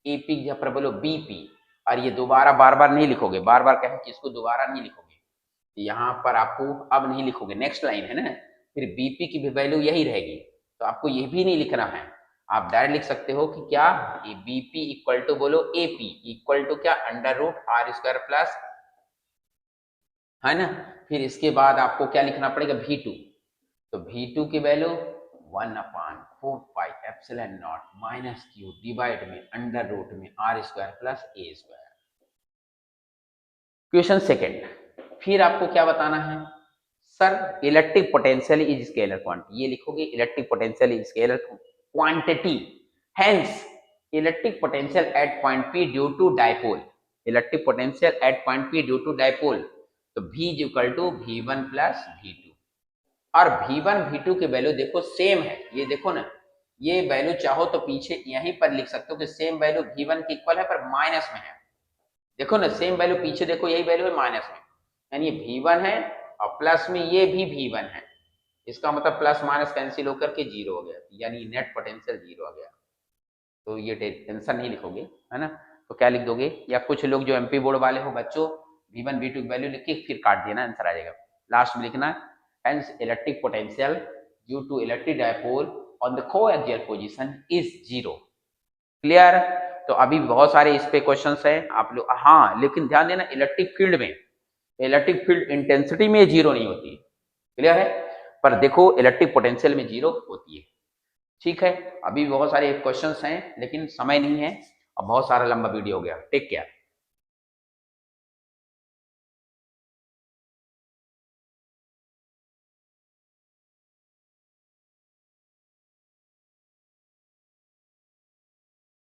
[SPEAKER 1] AP की जगह पर बोलो BP, और ये दोबारा बार बार नहीं लिखोगे, बार बार कहें कि इसको दोबारा नहीं लिखोगे, यहाँ पर आपको अब नहीं लिखोगे, नेक्स्ट लाइन है ना, फिर BP की भी वैल्यू यही रहेगी, तो आपको ये भी नहीं लिखना है। आप डायरेक्ट लिख सकते हो कि क्या, ये BP इक्वल टू बोलो AP इक्वल टू क्या, under root R square plus, है ना। फिर इसके बाद आपको क्या लिखना पड़ेगा, V2, तो V2 की value 1/4 pi epsilon naught minus Q divide में अंडर रूट में R square plus A square. Question second, फिर आपको क्या बताना है, sir electric potential is scalar quantity, ये लिखोगे electric potential is scalar quantity, hence electric potential at point P due to dipole, electric potential at point P due to dipole, तो V is equal to V1 plus V2, और V1 V2 की value देखो same है, ये देखो ना, ये value चाहो तो पीछे यहीं पर लिख सकते हो कि सेम वैल्यू V1 की इक्वल है पर माइनस में है, देखो ना सेम वैल्यू पीछे देखो यही वैल्यू है माइनस में, यानी V1 है और प्लस में ये भी V1 है, इसका मतलब प्लस माइनस कैंसिल होकर के जीरो हो गया, यानी नेट पोटेंशियल जीरो आ गया। तो ये टेंशन नहीं लिखोगे, है ना, तो क्या लिख दोगे, या कुछ लोग जो एमपी बोर्ड वाले हो बच्चों, V1 V2 की वैल्यू लिख के फिर काट देना, आंसर आ जाएगा। लास्ट में लिखना hence electric potential due to electric dipole on the coaxial position is zero. Clear? तो अभी बहुत सारे इस पे क्वेश्चंस है आप लोग, हाँ लेकिन ध्यान देना इलेक्ट्रिक फील्ड में, इलेक्ट्रिक फील्ड इंटेंसिटी में जीरो नहीं होती, क्लियर है, पर देखो इलेक्ट्रिक पोटेंशियल में जीरो होती है। ठीक है, अभी बहुत सारे क्वेश्चंस हैं लेकिन समय नहीं है और बहुत सारा लंबा वीडियो हो गया। Take care.